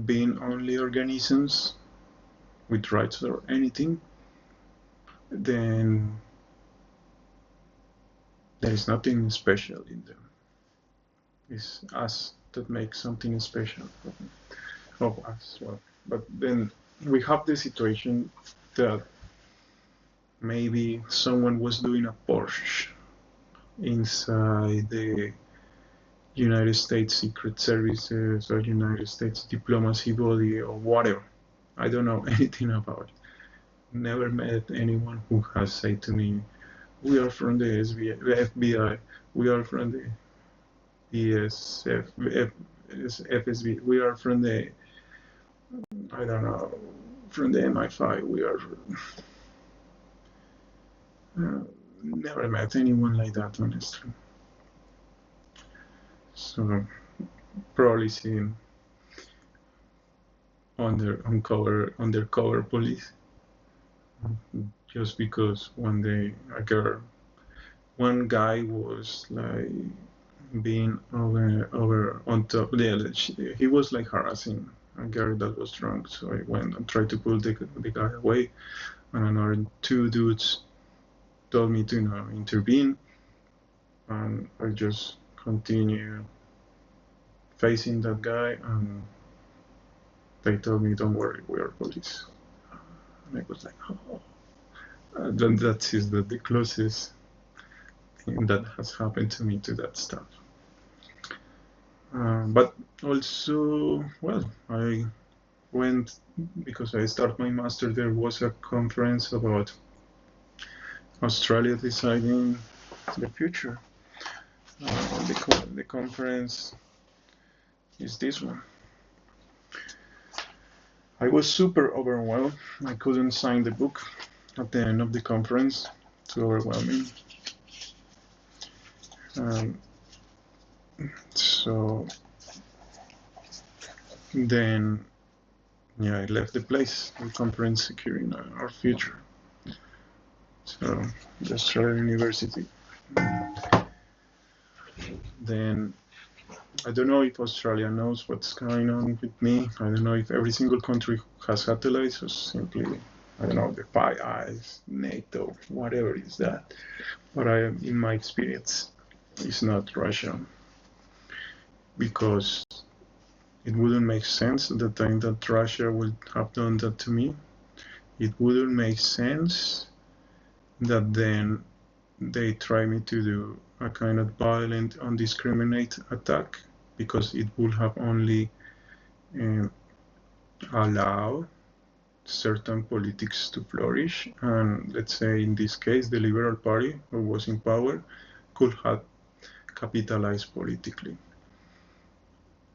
being only organisms with rights or anything, then there is nothing special in them. It's us that makes something special of us. Well, but then we have the situation that maybe someone was doing a Porsche inside the United States Secret Services or United States diplomacy body or whatever. I don't know anything about it. Never met anyone who has said to me, we are from the FBI, we are from the FSB, we are from the, I don't know, from the MI5, we are... never met anyone like that, honestly. So probably seen undercover police, just because one day one guy was like being over on top. He was like harassing a girl that was drunk. So I went and tried to pull the guy away, and another two dudes told me to intervene, and I just continued facing that guy, and they told me, don't worry, we are police. And I was like, oh. Then that is the closest thing that has happened to me to that stuff. But also, well, I went, because I started my master, there was a conference about Australia deciding the future. The conference is this one. I was super overwhelmed. I couldn't sign the book. at the end of the conference. Too overwhelming. So then, yeah, I left the place, the conference securing our future. So the Australian University. Then I don't know if Australia knows what's going on with me. I don't know if every single country has satellites or simply, I don't know, the Five Eyes, NATO, whatever is that. But in my experience, it's not Russia, because it wouldn't make sense at the time that Russia would have done that to me. It wouldn't make sense that then they try me to do a kind of violent, indiscriminate attack, because it would have only allow certain politics to flourish, and let's say in this case the Liberal Party, who was in power, could have capitalized politically.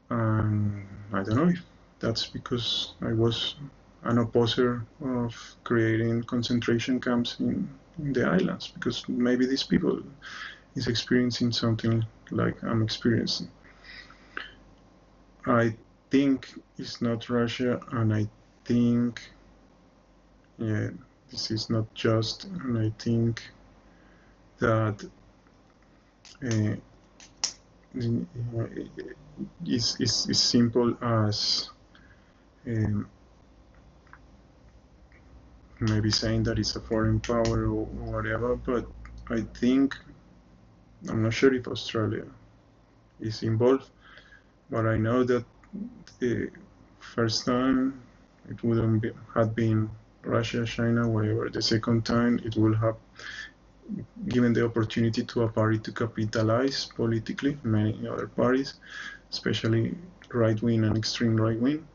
And I don't know if that's because I was an opposer of creating concentration camps in the islands, because maybe these people is experiencing something like I'm experiencing. I think it's not Russia, and I think, yeah, this is not just, and I think that it's simple as maybe saying that it's a foreign power or whatever, but I think, I'm not sure if Australia is involved, but I know that the first time it wouldn't have been Russia, China, whatever. The second time it will have given the opportunity to a party to capitalize politically, many other parties, especially right-wing and extreme right-wing.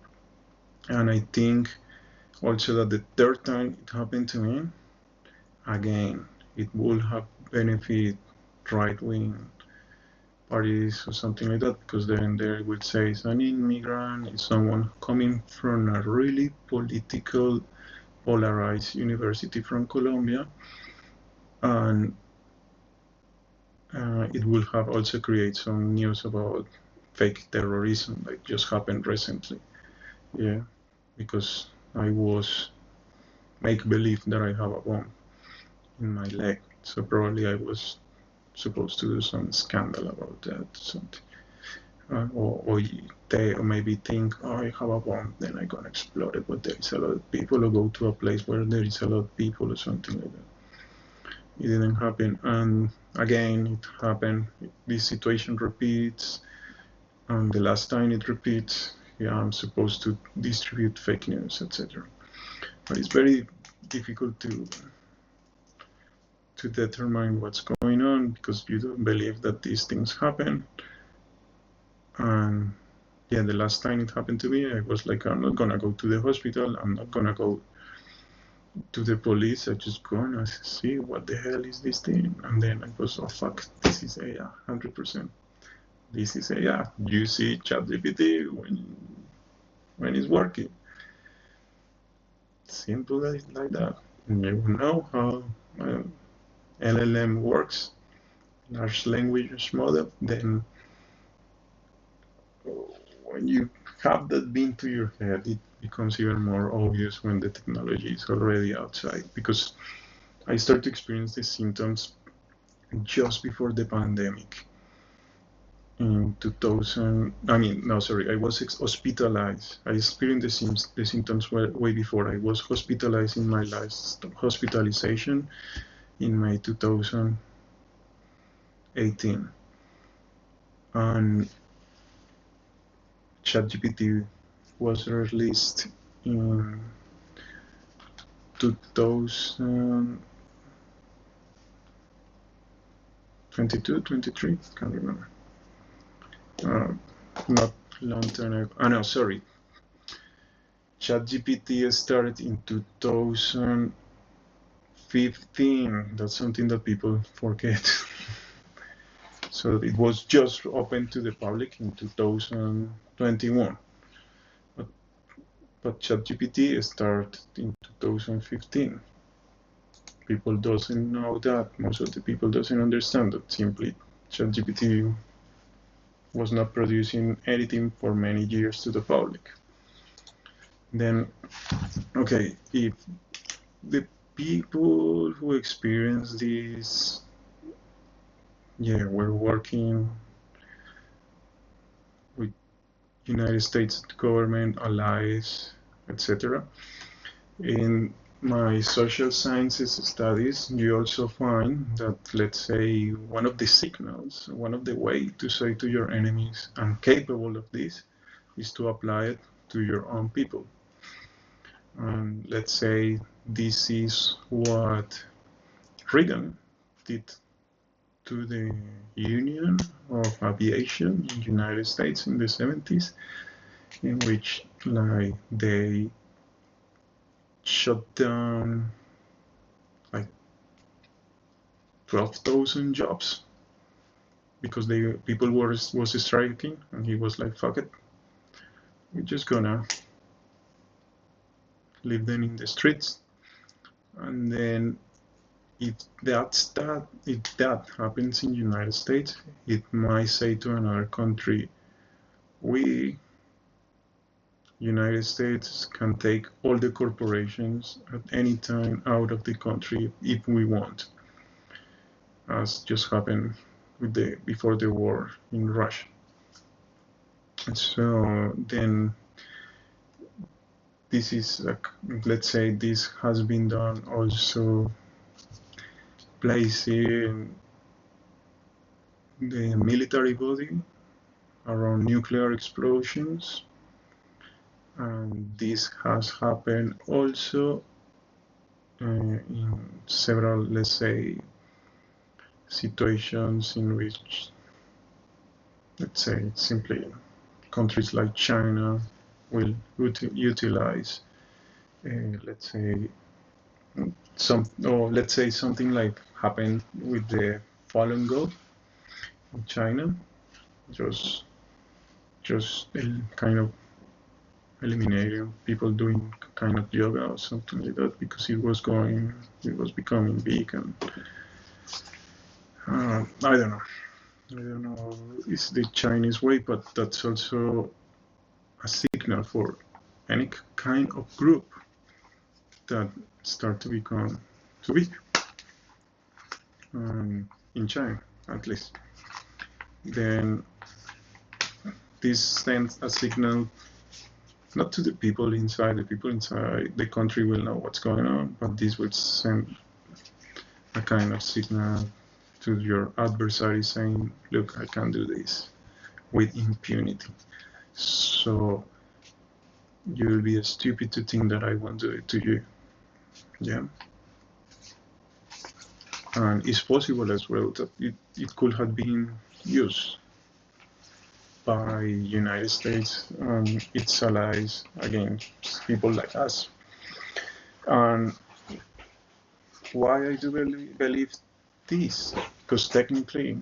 And I think also that the third time it happened to me, again, it would have benefited right-wing parties or something like that, because then they would say it's an immigrant, it's someone coming from a really political, polarized university from Colombia, and it will have also create some news about fake terrorism, like just happened recently. Yeah, because I was make believe that I have a bomb in my leg, so probably I was supposed to do some scandal about that, something. Or they maybe think, oh, I have a bomb, then I'm gonna explode it, but there is a lot of people, or go to a place where there is a lot of people or something like that. It didn't happen, and again it happened. This situation repeats, and the last time it repeats, yeah, I'm supposed to distribute fake news, etc. But it's very difficult to determine what's going on, because you don't believe that these things happen. And yeah, the last time it happened to me, I was like, I'm not gonna go to the hospital, I'm not gonna go to the police, I just gonna see what the hell is this thing. And then I was, oh fuck, this is AI, 100%. This is AI. You see ChatGPT when it's working. Simple like that. And you know how LLM works, large language model. Then when you have that being to your head, it becomes even more obvious when the technology is already outside. Because I started to experience the symptoms just before the pandemic. In 2000, I was hospitalized. I experienced the symptoms way before. I was hospitalized in my last hospitalization in May 2018. And ChatGPT was released in 2022, 23, can't remember. Not long time ago. No, sorry. ChatGPT started in 2015. That's something that people forget. So it was just open to the public in 2021. But ChatGPT started in 2015. People doesn't know that. Most of the people doesn't understand that simply ChatGPT was not producing anything for many years to the public. Then, okay, if the people who experience this, were working with United States government, allies, etc. In my social sciences studies, you also find that, let's say, one of the signals, one of the ways to say to your enemies, I'm capable of this, is to apply it to your own people. And let's say this is what Reagan did to the Union of Aviation in the United States in the 70s, in which like they shut down like 12,000 jobs because people was striking, and he was like, "Fuck it, we're just gonna leave them in the streets." And then if that happens in the United States, it might say to another country, we United States can take all the corporations at any time out of the country if we want, as just happened with before the war in Russia. So then this is like, let's say this has been done also placing the military body around nuclear explosions, and this has happened also in several, let's say, situations in which, let's say, simply countries like China will utilize, let's say, let's say something like happened with the Falun Gong in China, just kind of eliminating people doing kind of yoga or something like that because it was becoming big, and I don't know, it's the Chinese way, but that's also a signal for any kind of group that start to become too big, in China at least. Then this sends a signal not to the people inside. The people inside the country will know what's going on, but this will send a kind of signal to your adversary saying, look, I can do this with impunity. So you'll be stupid to think that I won't do it to you. Yeah. And it's possible as well that it could have been used by United States and its allies against people like us. And why I do believe this? Because technically,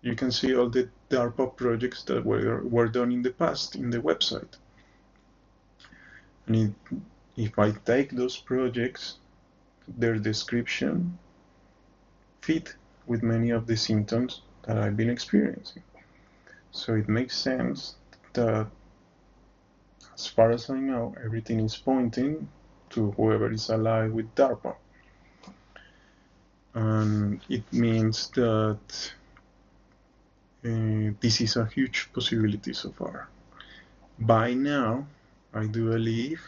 you can see all the DARPA projects that were done in the past in the website. And if I take those projects, their description fit with many of the symptoms that I've been experiencing. So it makes sense that, as far as I know, everything is pointing to whoever is allied with DARPA. And it means that this is a huge possibility so far. By now, I do believe,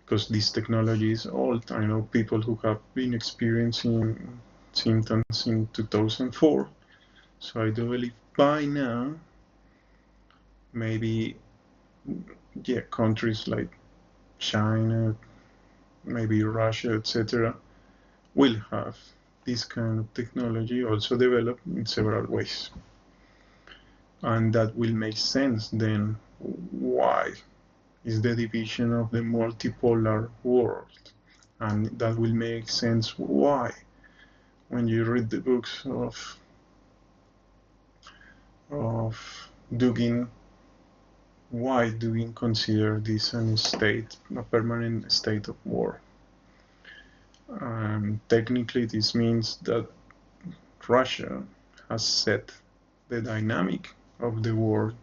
because this technology is old, I know people who have been experiencing symptoms in 2004. So I do believe by now, maybe, countries like China, maybe Russia, etc., will have this kind of technology also developed in several ways. And that will make sense then why is the division of the multipolar world. And that will make sense why, when you read the books of Dugin, why Dugin consider this a permanent state of war. Technically, this means that Russia has set the dynamic of the world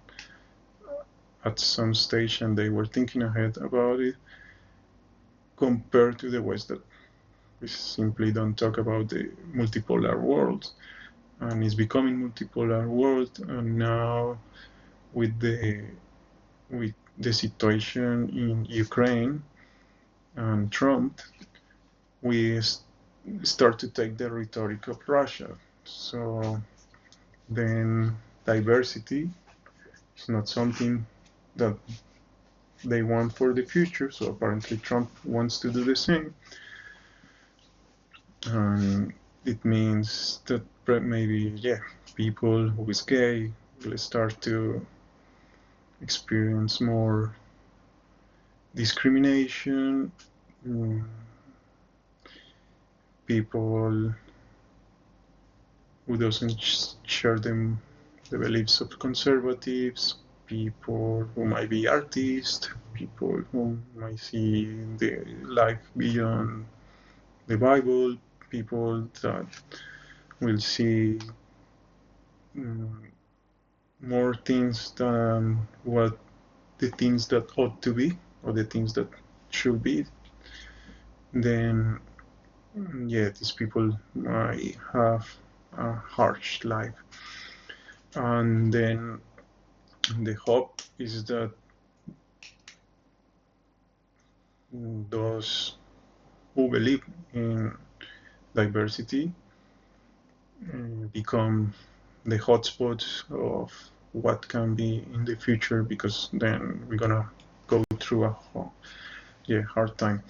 at some stage, and they were thinking ahead about it compared to the West, that we simply don't talk about the multipolar world, and it's becoming multipolar world. And now with the situation in Ukraine and Trump, we start to take the rhetoric of Russia. So then diversity is not something that they want for the future. So apparently Trump wants to do the same. And it means that maybe, people who is gay will start to experience more discrimination. People who doesn't share the beliefs of conservatives, people who might be artists, people who might see the life beyond the Bible, people that will see more things than what the things that ought to be or the things that should be. Then these people might have a harsh life. And then the hope is that those who believe in diversity become the hotspots of what can be in the future, because then we're gonna go through a hard time.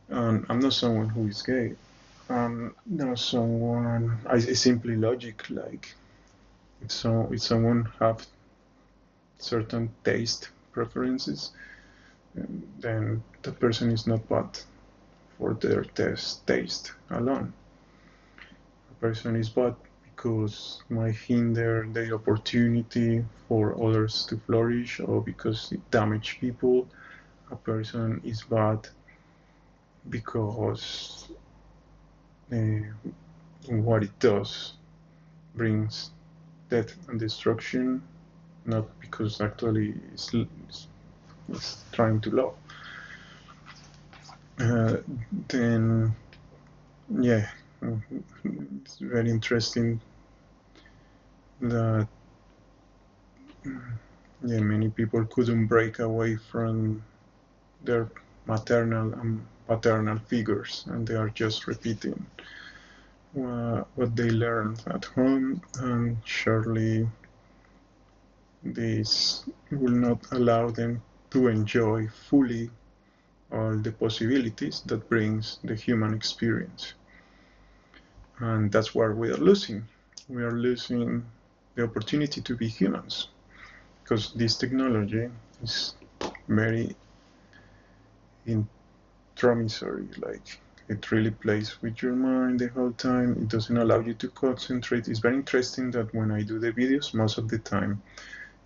And I'm not someone who is gay. I'm not someone. I simply logic, like if someone have certain taste preferences, then the person is not bad for their taste alone. A person is bad because might hinder the opportunity for others to flourish, or because it damage people. A person is bad because what it does brings death and destruction, not because actually it's trying to love. Then, it's very interesting that many people couldn't break away from their maternal and paternal figures, and they are just repeating what they learned at home, and surely this will not allow them to enjoy fully all the possibilities that brings the human experience. And that's where we are losing. We are losing the opportunity to be humans, because this technology is very intromissory, like it really plays with your mind the whole time. It doesn't allow you to concentrate. It's very interesting that when I do the videos, most of the time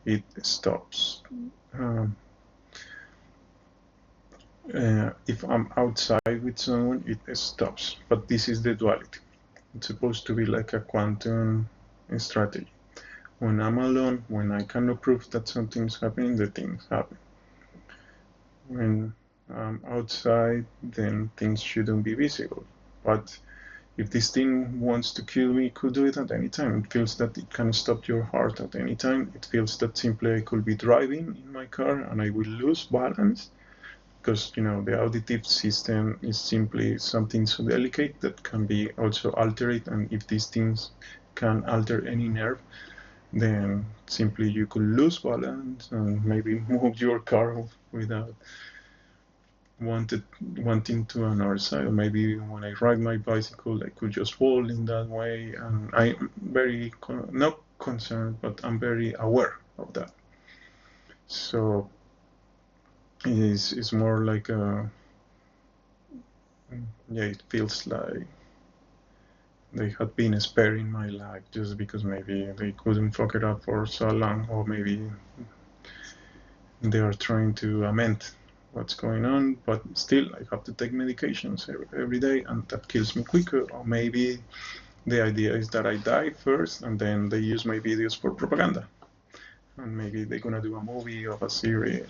it stops. If I'm outside with someone, it stops. But this is the duality. It's supposed to be like a quantum strategy. When I'm alone, when I cannot prove that something's happening, the things happen. When I'm outside, then things shouldn't be visible. But if this thing wants to kill me, it could do it at any time. It feels that it can stop your heart at any time. It feels that simply I could be driving in my car and I will lose balance, because the auditive system is simply something so delicate that can be also altered, and if these things can alter any nerve, then simply you could lose balance and maybe move your car without wanting to another side. Or maybe when I ride my bicycle, I could just fall in that way. And I'm very not concerned, but I'm very aware of that. So it's more like it feels like they had been sparing my life just because maybe they couldn't fuck it up for so long, or maybe they are trying to amend what's going on, but still I have to take medications every day, and that kills me quicker. Or maybe the idea is that I die first, and then they use my videos for propaganda, and maybe they're gonna do a movie of a series,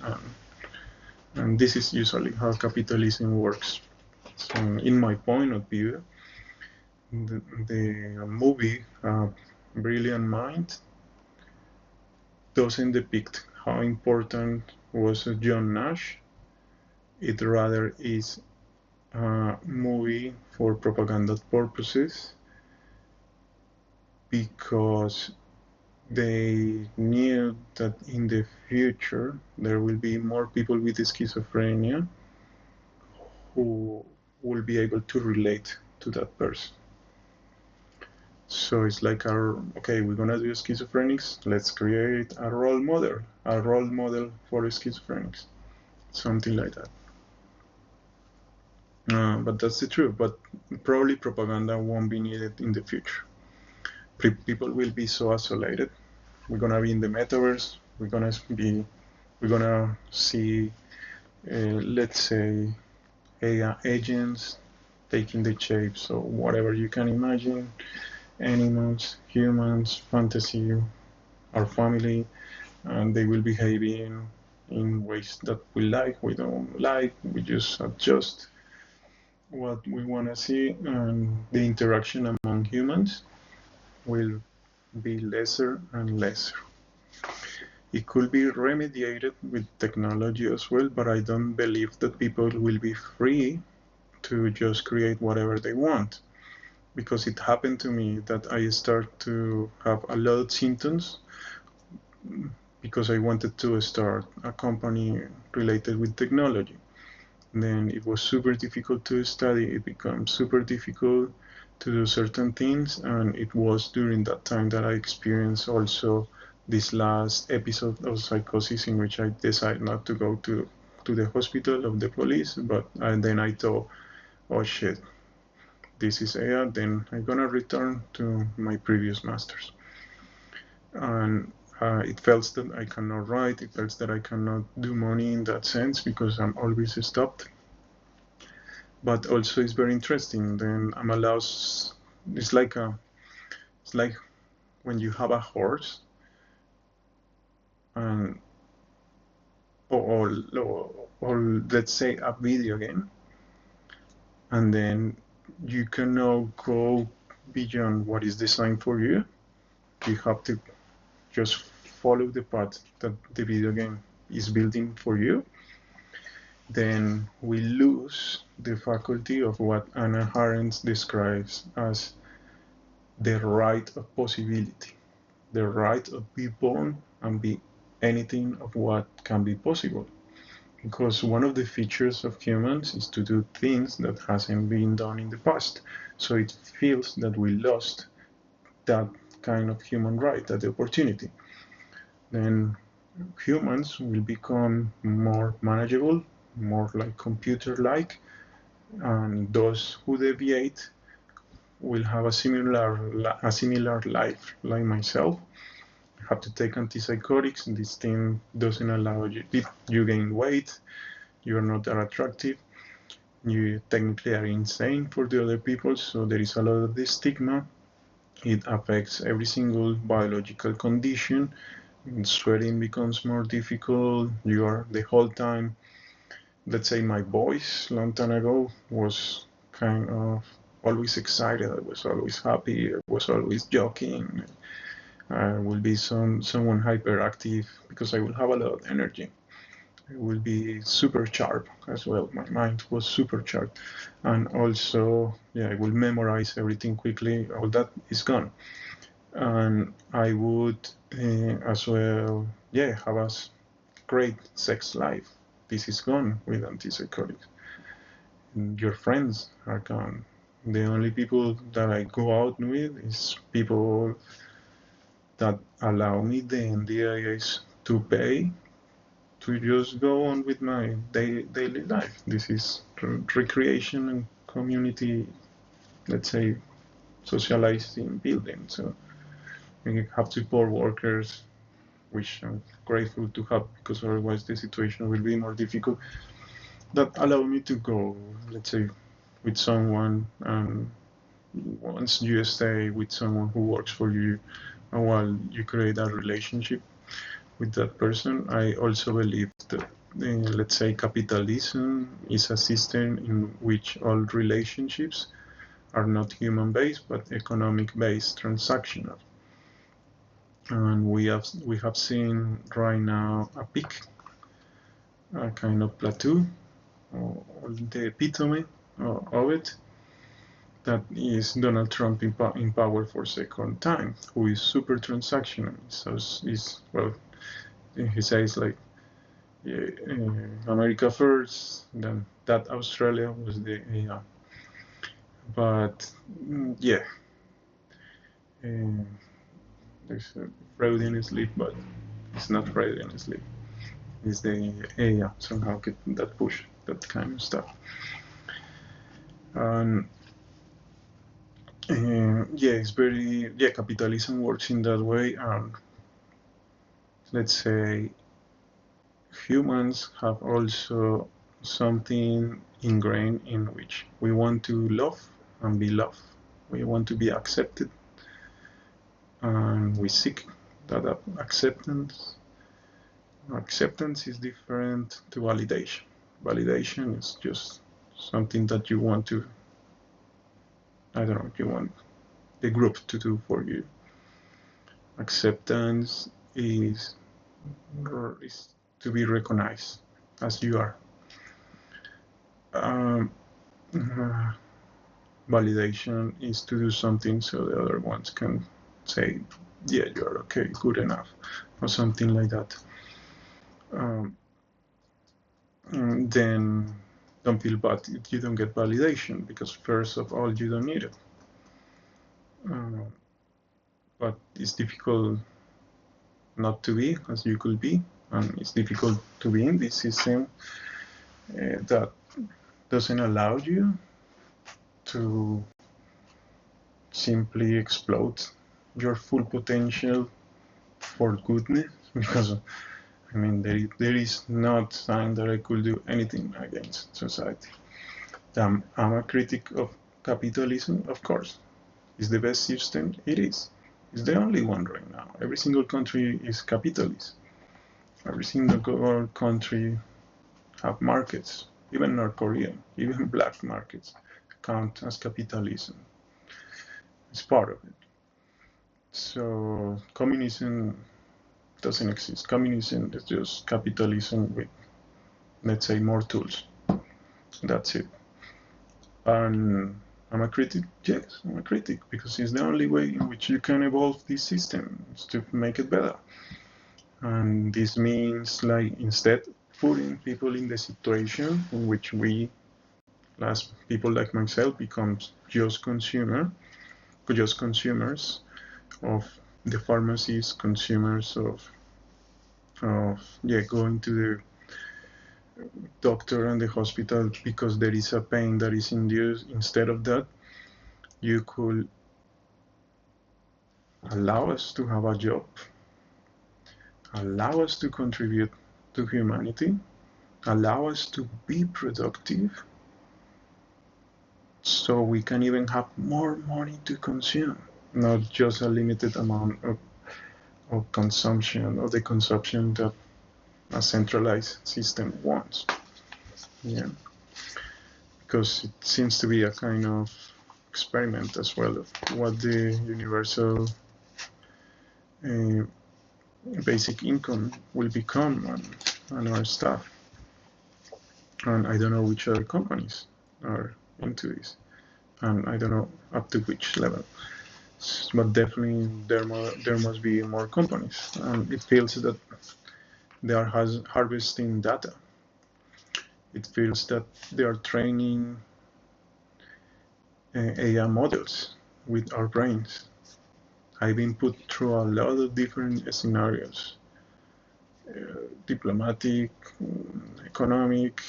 and this is usually how capitalism works. So in my point of view, the movie Brilliant Mind doesn't depict how important was John Nash. It rather is a movie for propaganda purposes, because they knew that in the future there will be more people with schizophrenia who will be able to relate to that person. So it's like, okay, we're gonna do schizophrenics, let's create a role model for schizophrenics, something like that. But that's the truth. But probably propaganda won't be needed in the future. People will be so isolated. We're gonna be in the metaverse. We're gonna see, let's say, AI agents taking the shapes of whatever you can imagine, animals, humans, fantasy, our family, and they will behave in ways that we like, we don't like, we just adjust what we want to see, and the interaction among humans will be lesser and lesser. It could be remediated with technology as well, but I don't believe that people will be free to just create whatever they want. Because it happened to me that I start to have a lot of symptoms because I wanted to start a company related with technology. Then it was super difficult to study. It became super difficult to do certain things, and it was during that time that I experienced also this last episode of psychosis, in which I decided not to go to the hospital of the police, but and then I thought, oh shit, this is AI, then I'm gonna return to my previous masters. And it felt that I cannot write, it felt that I cannot do money in that sense because I'm always stopped. But also it's very interesting. Then I'm allowed. It's like it's like when you have a horse, and or let's say a video game, and then you cannot go beyond what is designed for you. You have to just follow the path that the video game is building for you. Then we lose the faculty of what Anna Arendt describes as the right of possibility, the right of be born and be anything of what can be possible. Because one of the features of humans is to do things that hasn't been done in the past. So it feels that we lost that kind of human right, that opportunity. Then humans will become more manageable, more like computer-like, and those who deviate will have a similar life like myself. You have to take antipsychotics, and this thing doesn't allow you. You gain weight, you're not that attractive, you technically are insane for the other people, so there is a lot of this stigma. It affects every single biological condition. Sweating becomes more difficult. You are the whole time. Let's say my voice long time ago was kind of always excited. I was always happy. I was always joking. I will be someone hyperactive because I will have a lot of energy. I will be super sharp as well. My mind was super sharp, and also, yeah, I will memorize everything quickly. All that is gone, and I would as well, yeah, have a great sex life. This is gone with antipsychotics. Your friends are gone. The only people that I go out with is people that allow me the NDAs to pay to just go on with my daily life. This is recreation and community, let's say, socializing building. So we have support workers, which I'm grateful to have because otherwise the situation will be more difficult. that allow me to go, let's say, with someone, and once you stay with someone who works for you, and while you create a relationship with that person, I also believe that, let's say, capitalism is a system in which all relationships are not human-based but economic-based, transactional. And we have seen right now a peak, a kind of plateau, or the epitome of it. That is Donald Trump in power for second time, who is super transactional. So well, he says like, yeah, America first, then that Australia was the but yeah, there's a Freudian sleep, but it's not Freudian sleep. It's the somehow get that push, that kind of stuff. And yeah, it's very, yeah, capitalism works in that way. And let's say humans have also something ingrained in which we want to love and be loved. We want to be accepted, and we seek that acceptance. Acceptance is different to validation. Validation is just something that you want to, I don't know, you want the group to do for you. Acceptance is to be recognized as you are. Validation is to do something so the other ones can say, yeah, you're okay, good enough, or something like that. Then don't feel bad if you don't get validation, because first of all, you don't need it. But it's difficult not to be as you could be, and it's difficult to be in this system that doesn't allow you to simply explode your full potential for goodness, because I mean there is no sign that I could do anything against society. I'm a critic of capitalism, of course. Is the best system? It is. It's the only one right now. Every single country is capitalist. Every single country have markets. Even North Korea, even black markets count as capitalism. It's part of it. So communism doesn't exist. Communism is just capitalism with, let's say, more tools. That's it. And I'm a critic? Yes, I'm a critic, because it's the only way in which you can evolve this system, is to make it better. And this means, like, instead putting people in the situation in which we, as people like myself, become just consumers of the pharmacies, consumers of going to the doctor and the hospital because there is a pain that is induced. Instead of that, you could allow us to have a job, allow us to contribute to humanity, allow us to be productive, so we can even have more money to consume, not just a limited amount of consumption, of the consumption that a centralized system wants. Yeah, because it seems to be a kind of experiment as well of what the universal basic income will become, and our stuff. And I don't know which other companies are into this, and I don't know up to which level. But definitely there must be more companies, and it feels that they are harvesting data. It feels that they are training AI models with our brains. I've been put through a lot of different scenarios, diplomatic, economic,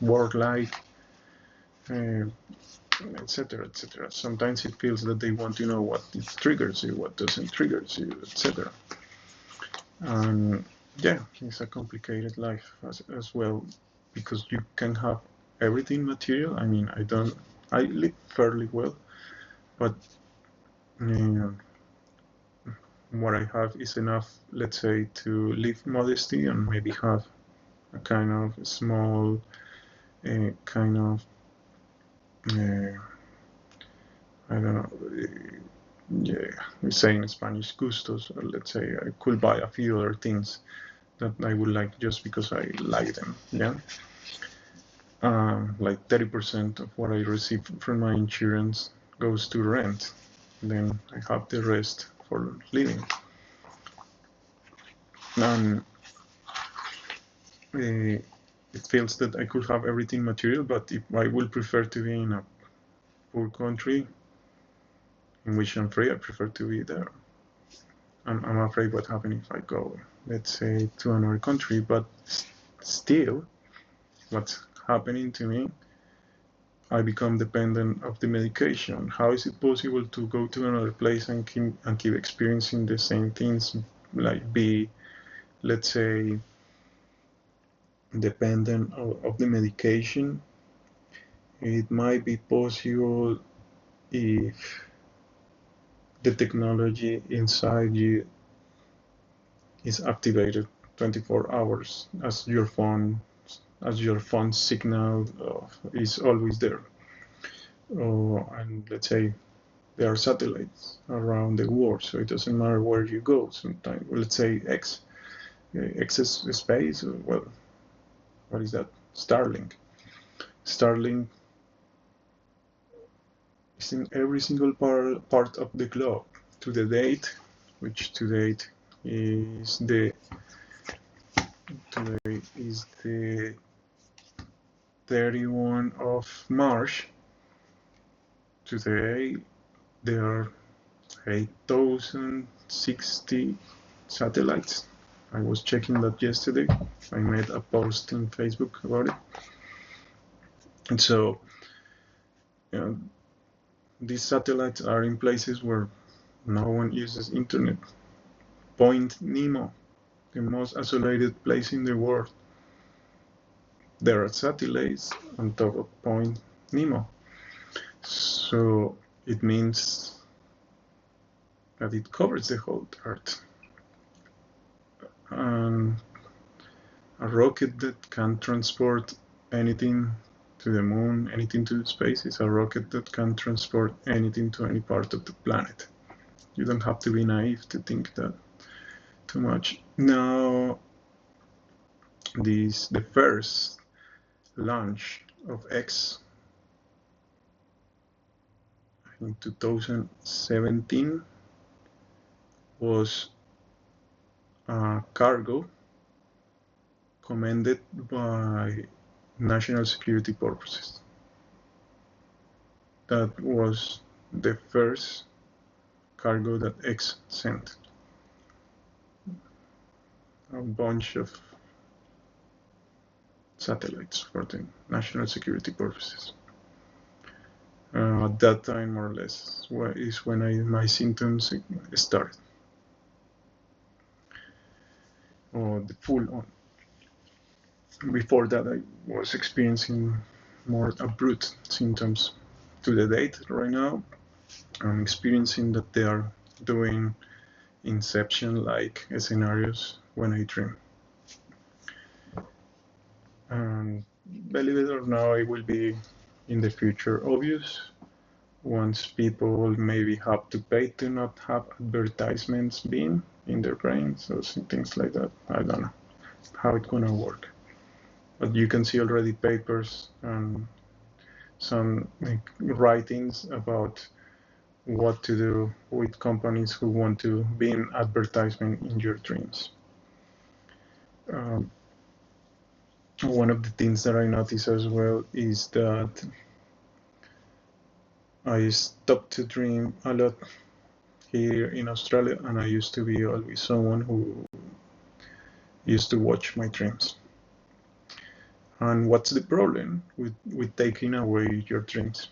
work-life, etc., etc. Sometimes it feels that they want to know what it triggers you, what doesn't trigger you, etc. And Yeah, it's a complicated life as well, because you can have everything material. I mean, I live fairly well, but uh, what I have is enough, let's say, to live modesty and maybe have a kind of small, kind of, uh, I don't know, yeah, we say in Spanish, gustos, or let's say I could buy a few other things that I would like just because I like them, yeah? Like 30% of what I receive from my insurance goes to rent. Then I have the rest for living. And it feels that I could have everything material, but if I would prefer to be in a poor country in which I'm free, I prefer to be there. I'm afraid what happens if I go, let's say, to another country, but still, what's happening to me, I become dependent of the medication. How is it possible to go to another place and keep experiencing the same things, like be, let's say, dependent of the medication? It might be possible if the technology inside you is activated 24 hours as your phone signal is always there. And let's say there are satellites around the world, so it doesn't matter where you go. Sometimes, let's say excess space. Well, what is that? Starlink. Starlink is in every single part of the globe. To the date, which to date is the 31 of March. Today there are 8,060 satellites. I was checking that yesterday. I made a post on Facebook about it. And so, you know, these satellites are in places where no one uses internet. Point Nemo, the most isolated place in the world. There are satellites on top of Point Nemo. So it means that it covers the whole Earth. And a rocket that can transport anything to the moon, anything to space, is a rocket that can transport anything to any part of the planet. You don't have to be naive to think that too much. Now, the first launch of X in 2017 was a cargo commanded by national security purposes. That was the first cargo that X sent. A bunch of satellites for the national security purposes. At that time, more or less, is when my symptoms started, or the full on. Before that, I was experiencing more abrupt symptoms. To the date, right now, I'm experiencing that they are doing inception-like scenarios when I dream. And believe it or not, it will be in the future obvious once people maybe have to pay to not have advertisements being in their brains or things like that. I don't know how it's gonna work, but you can see already papers and some writings about what to do with companies who want to be in advertisement in your dreams. Um, One of the things that I notice as well is that I stopped to dream a lot here in Australia, and I used to be always someone who used to watch my dreams. And what's the problem with taking away your dreams?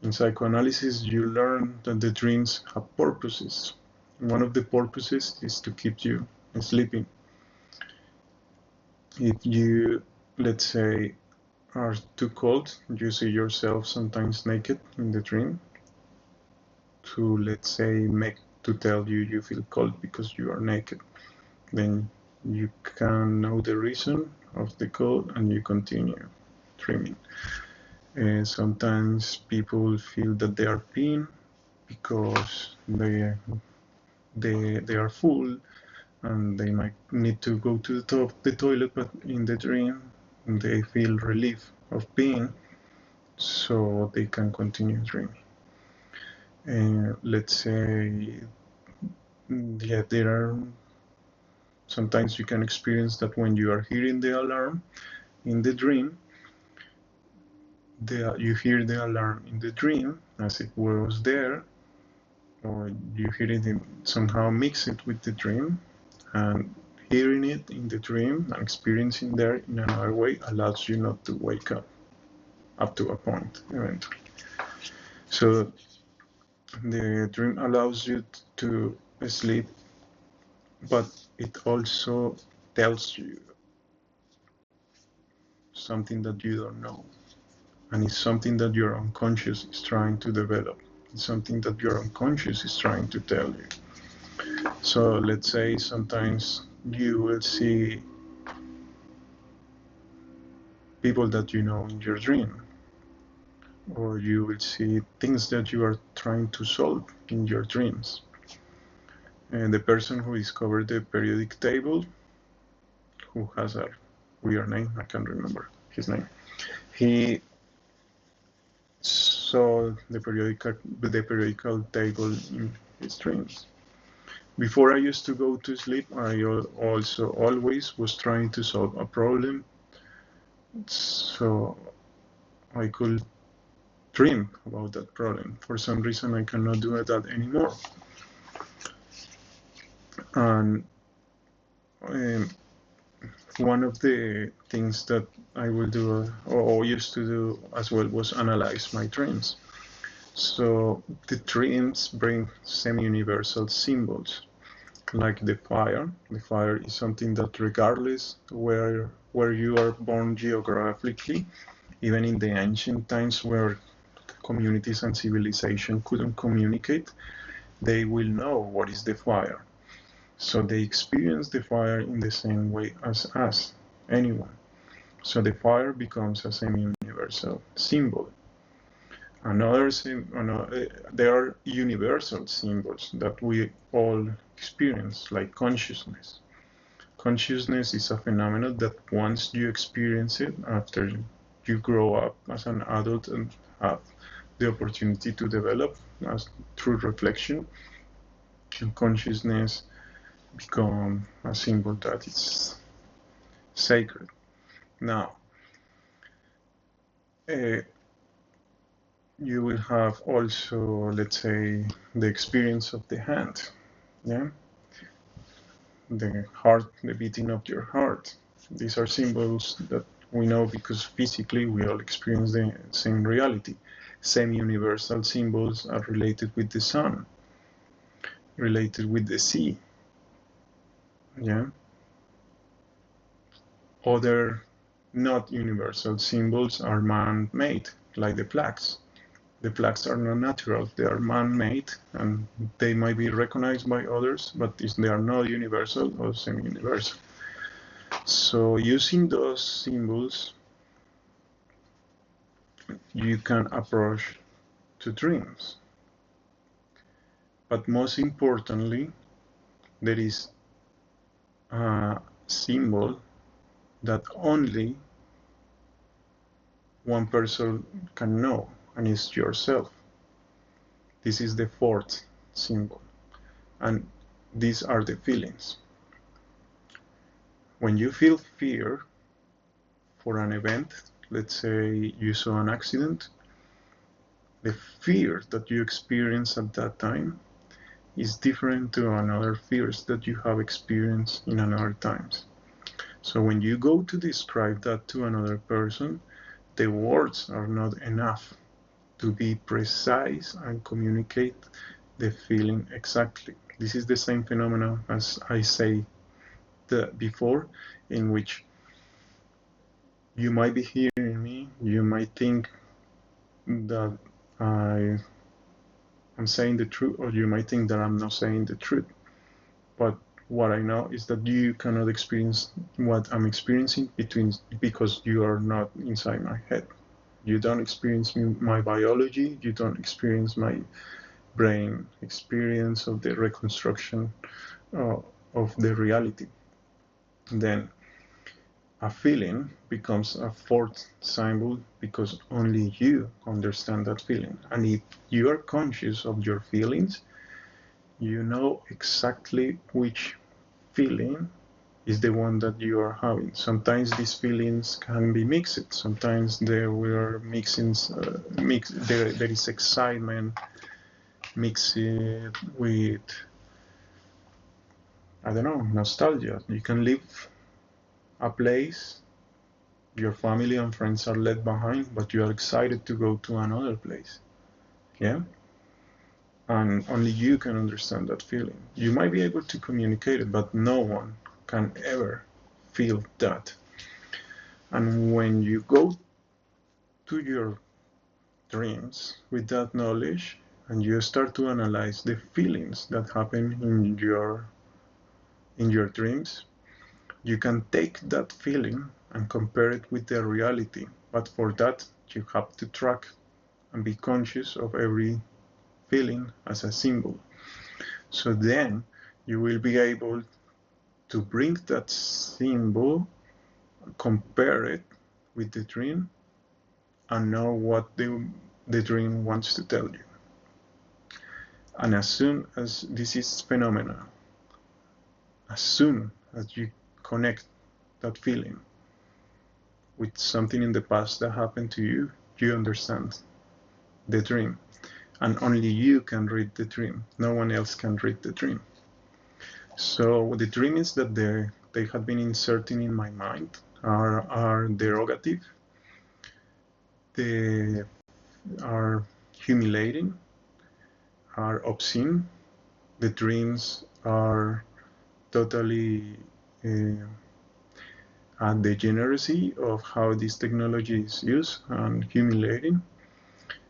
In psychoanalysis, you learn that the dreams have purposes. One of the purposes is to keep you sleeping. If you, let's say, are too cold, you see yourself sometimes naked in the dream to, let's say, to tell you you feel cold because you are naked. Then you can know the reason of the cold and you continue dreaming. Sometimes people feel that they are peeing because they are full and they might need to go to the toilet, but in the dream they feel relief of peeing, so they can continue dreaming. Let's say, yeah, there are sometimes you can experience that when you are hearing the alarm in the dream, you hear the alarm in the dream as it was there, or you hear it somehow mix it with the dream, and hearing it in the dream and experiencing there in another way allows you not to wake up to a point eventually. So the dream allows you to sleep, but it also tells you something that you don't know, and it's something that your unconscious is trying to develop. It's something that your unconscious is trying to tell you. So let's say sometimes you will see people that you know in your dream, or you will see things that you are trying to solve in your dreams. And the person who discovered the periodic table, who has a weird name, I can't remember his name, he saw the periodical table in his dreams. Before I used to go to sleep, I also always was trying to solve a problem, so I could dream about that problem. For some reason, I cannot do that anymore. And one of the things that I will do, or used to do as well, was analyze my dreams. So the dreams bring semi-universal symbols, like the fire. The fire is something that, regardless where you are born geographically, even in the ancient times where communities and civilization couldn't communicate, they will know what is the fire. So they experience the fire in the same way as us, anyone. So the fire becomes a semi-universal symbol. There are universal symbols that we all experience, like consciousness. Consciousness is a phenomenon that once you experience it, after you grow up as an adult and have the opportunity to develop through reflection, consciousness become a symbol that is sacred. Now, you will have also, let's say, the experience of the hand, yeah, the heart, the beating of your heart. These are symbols that we know because physically we all experience the same reality. Semi-universal symbols are related with the sun, related with the sea, yeah. Other not universal symbols are man-made, like the flags. The flags are not natural, they are man-made, and they might be recognized by others, but they are not universal or semi-universal. So using those symbols, you can approach to dreams. But most importantly, there is a symbol that only one person can know, and it's yourself. This is the fourth symbol, and these are the feelings. When you feel fear for an event, let's say you saw an accident, the fear that you experience at that time is different to another fears that you have experienced in another times. So when you go to describe that to another person, the words are not enough to be precise and communicate the feeling exactly. This is the same phenomenon as I say before, in which you might be hearing me, you might think that I am saying the truth, or you might think that I'm not saying the truth. But what I know is that you cannot experience what I'm experiencing because you are not inside my head. You don't experience my biology, you don't experience my brain experience of the reconstruction of the reality. Then a feeling becomes a fourth symbol because only you understand that feeling. And if you are conscious of your feelings, you know exactly which feeling is the one that you are having. Sometimes these feelings can be mixed. Sometimes there were there is excitement mixed with, I don't know, nostalgia. You can leave a place, your family and friends are left behind, but you are excited to go to another place. Yeah? And only you can understand that feeling. You might be able to communicate it, but no one can ever feel that. And when you go to your dreams with that knowledge and you start to analyze the feelings that happen in your dreams, you can take that feeling and compare it with the reality. But for that, you have to track and be conscious of every feeling as a symbol. So then you will be able to bring that symbol, compare it with the dream, and know what the dream wants to tell you. And as soon as this is phenomena, as soon as you connect that feeling with something in the past that happened to you, you understand the dream. And only you can read the dream. No one else can read the dream. So the dreams that they have been inserting in my mind are derogative, they are humiliating, are obscene. The dreams are totally at the degeneracy of how this technology is used and humiliating.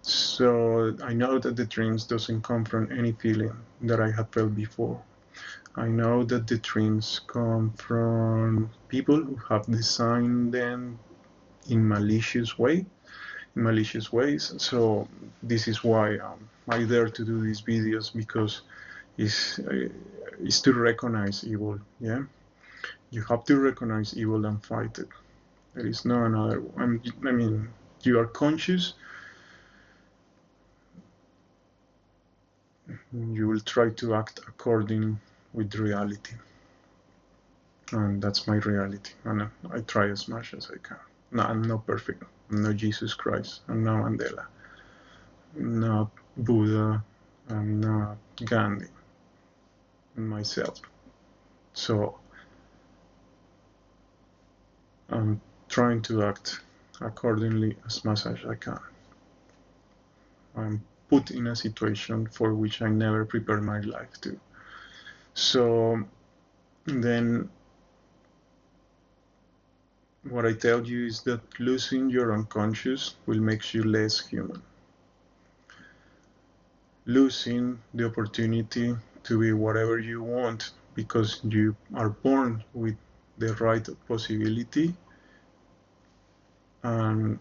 So I know that the dreams doesn't come from any feeling that I have felt before. I know that the dreams come from people who have designed them in malicious ways. So this is why I dare to do these videos, because it's to recognize evil. Yeah, you have to recognize evil and fight it. There is no another one. I mean, you are conscious, you will try to act according with reality. And that's my reality. And I try as much as I can. No, I'm not perfect. I'm not Jesus Christ. I'm not Mandela. I'm not Buddha. I'm not Gandhi. I'm myself. So I'm trying to act accordingly as much as I can. I'm put in a situation for which I never prepared my life to. So then what I tell you is that losing your unconscious will make you less human. Losing the opportunity to be whatever you want because you are born with the right possibility, and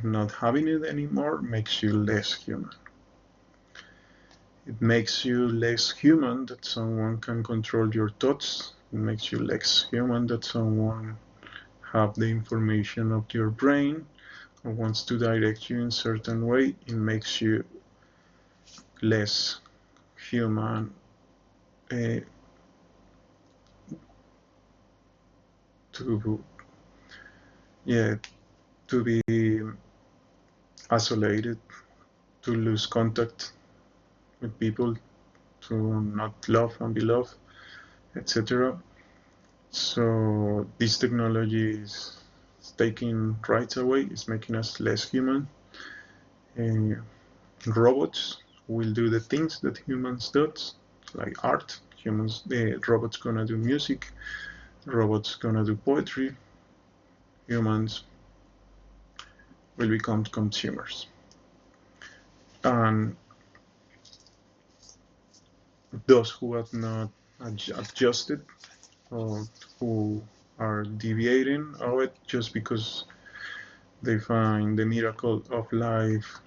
not having it anymore makes you less human. It makes you less human that someone can control your thoughts. It makes you less human that someone have the information of your brain or wants to direct you in a certain way. It makes you less human to to be isolated, to lose contact with people, to not love and be loved, etc. So this technology is taking rights away, it's making us less human. And robots will do the things that humans do, like art. The robots gonna do music, robots gonna do poetry, humans will become consumers. And those who have not adjusted or who are deviating of it just because they find the miracle of life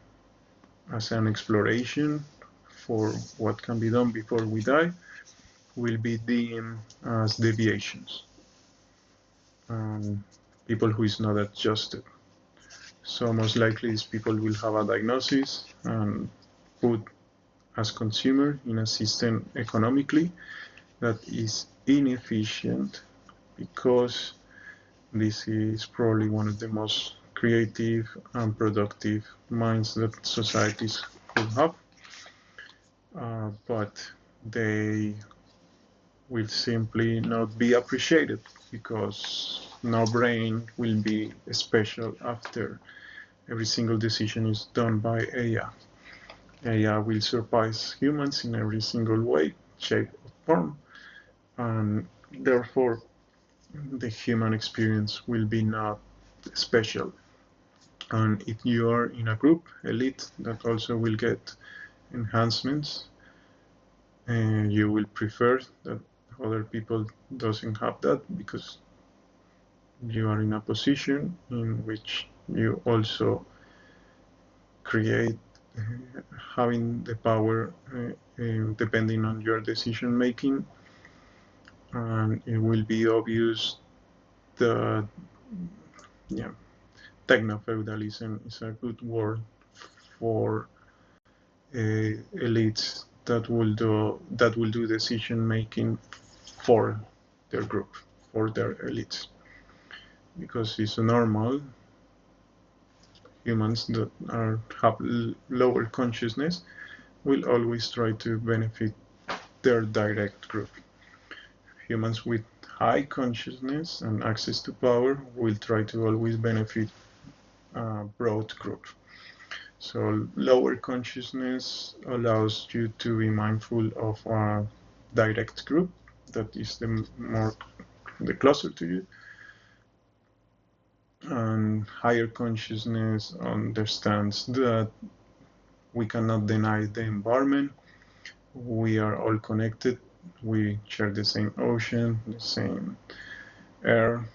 as an exploration for what can be done before we die will be deemed as deviations. People who is not adjusted. So most likely these people will have a diagnosis and put as consumer in a system economically that is inefficient because this is probably one of the most creative and productive minds that societies could have, but they will simply not be appreciated because no brain will be special after every single decision is done by AI. AI will surpass humans in every single way, shape, or form, and therefore the human experience will be not special. And if you are in a group, elite, that also will get enhancements, and you will prefer that other people doesn't have that because you are in a position in which you also create having the power depending on your decision making, and it will be obvious that techno-feudalism is a good word for elites that will do decision making for their group, for their elites, because it's normal humans that have lower consciousness will always try to benefit their direct group. Humans with high consciousness and access to power will try to always benefit a broad group. So lower consciousness allows you to be mindful of a direct group that is the closer to you, and higher consciousness understands that we cannot deny the environment. We are all connected. We share the same ocean, the same air.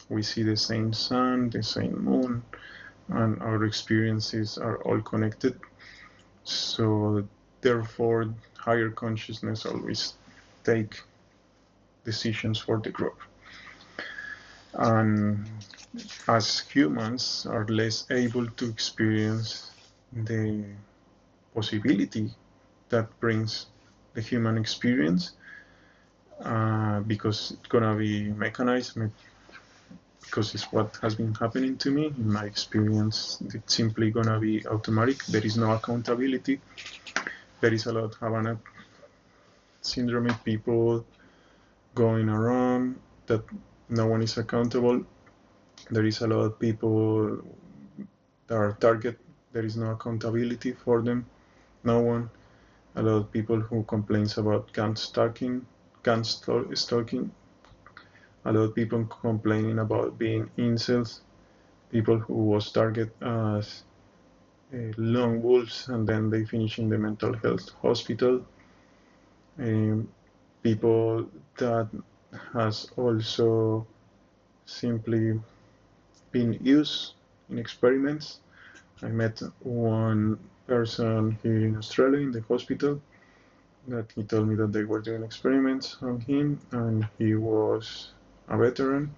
We see the same sun, the same moon, and our experiences are all connected. So therefore, higher consciousness always take decisions for the group. And as humans are less able to experience the possibility that brings the human experience, because it's gonna be mechanized, because it's what has been happening to me. In my experience, it's simply gonna be automatic. There is no accountability. There is a lot of Havana syndrome people going around that no one is accountable. There is a lot of people that are target. There is no accountability for them. No one. A lot of people who complains about Ganstalking. A lot of people complaining about being incels. People who was targeted as lone wolves and then they finish in the mental health hospital. People that has also simply been used in experiments. I met one person here in Australia in the hospital that he told me that they were doing experiments on him and he was a veteran.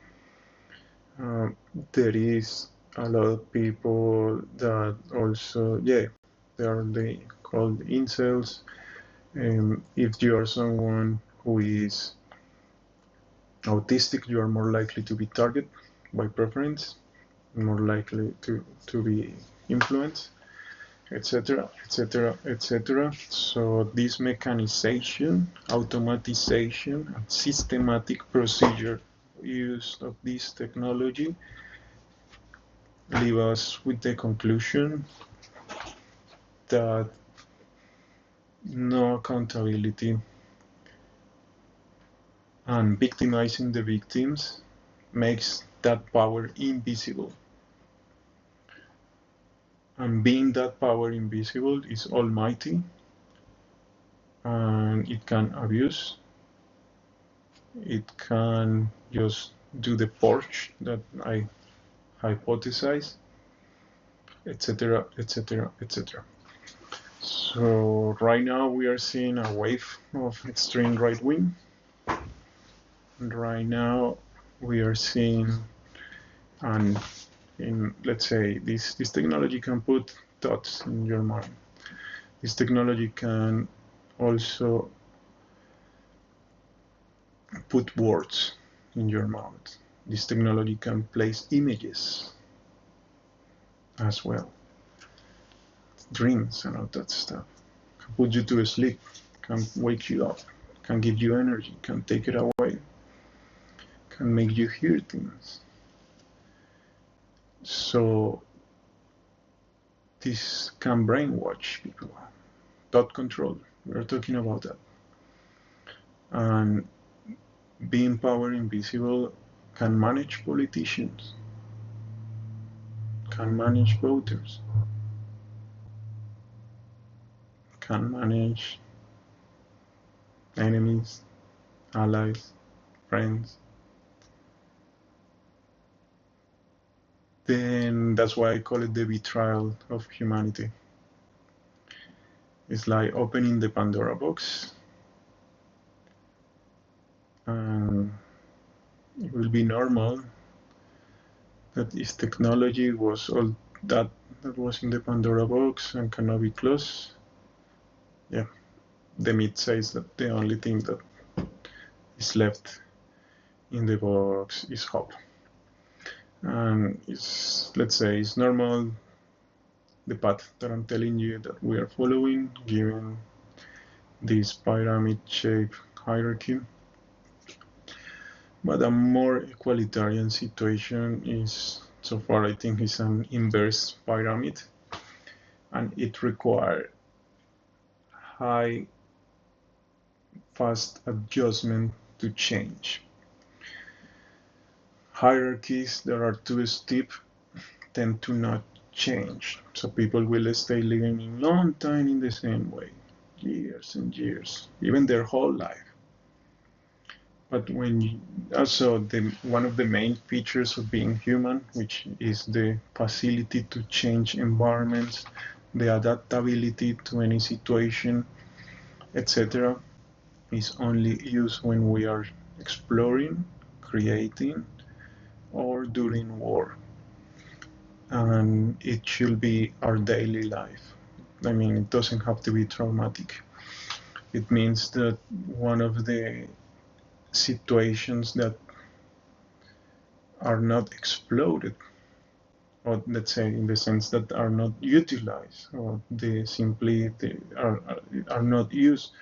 There is a lot of people that also, they are called incels. If you are someone who is autistic, you are more likely to be targeted by preference, more likely to be influenced, etc., etc., etc. So this mechanization, automatization, and systematic procedure use of this technology leave us with the conclusion that no accountability And victimizing the victims makes that power invisible. And being that power invisible is almighty, and it can abuse, it can just do the purge that I hypothesize, etc., etc., etc. So right now we are seeing a wave of extreme right wing. And right now we are seeing, and let's say this technology can put thoughts in your mind. This technology can also put words in your mouth. This technology can place images as well, dreams and all that stuff. Can put you to sleep, can wake you up, can give you energy, can take it away, can make you hear things. So this can brainwash people. Thought control, we're talking about that. And being power invisible can manage politicians, can manage voters, can manage enemies, allies, friends. Then that's why I call it the betrayal of humanity. It's like opening the Pandora box, and it will be normal that if technology was all that was in the Pandora box and cannot be closed, yeah, the myth says that the only thing that is left in the box is hope. And it's, let's say, it's normal, the path that I'm telling you that we are following, given this pyramid-shaped hierarchy. But a more egalitarian situation is, so far I think, is an inverse pyramid, and it requires high, fast adjustment to change. Hierarchies that are too steep tend to not change, so people will stay living a long time in the same way, years and years, even their whole life. But when you, also one of the main features of being human, which is the facility to change environments, the adaptability to any situation, etc., is only used when we are exploring, creating, or during war. And it should be our daily life. I mean, it doesn't have to be traumatic. It means that one of the situations that are not exploded, or let's say in the sense that are not utilized, or they are not used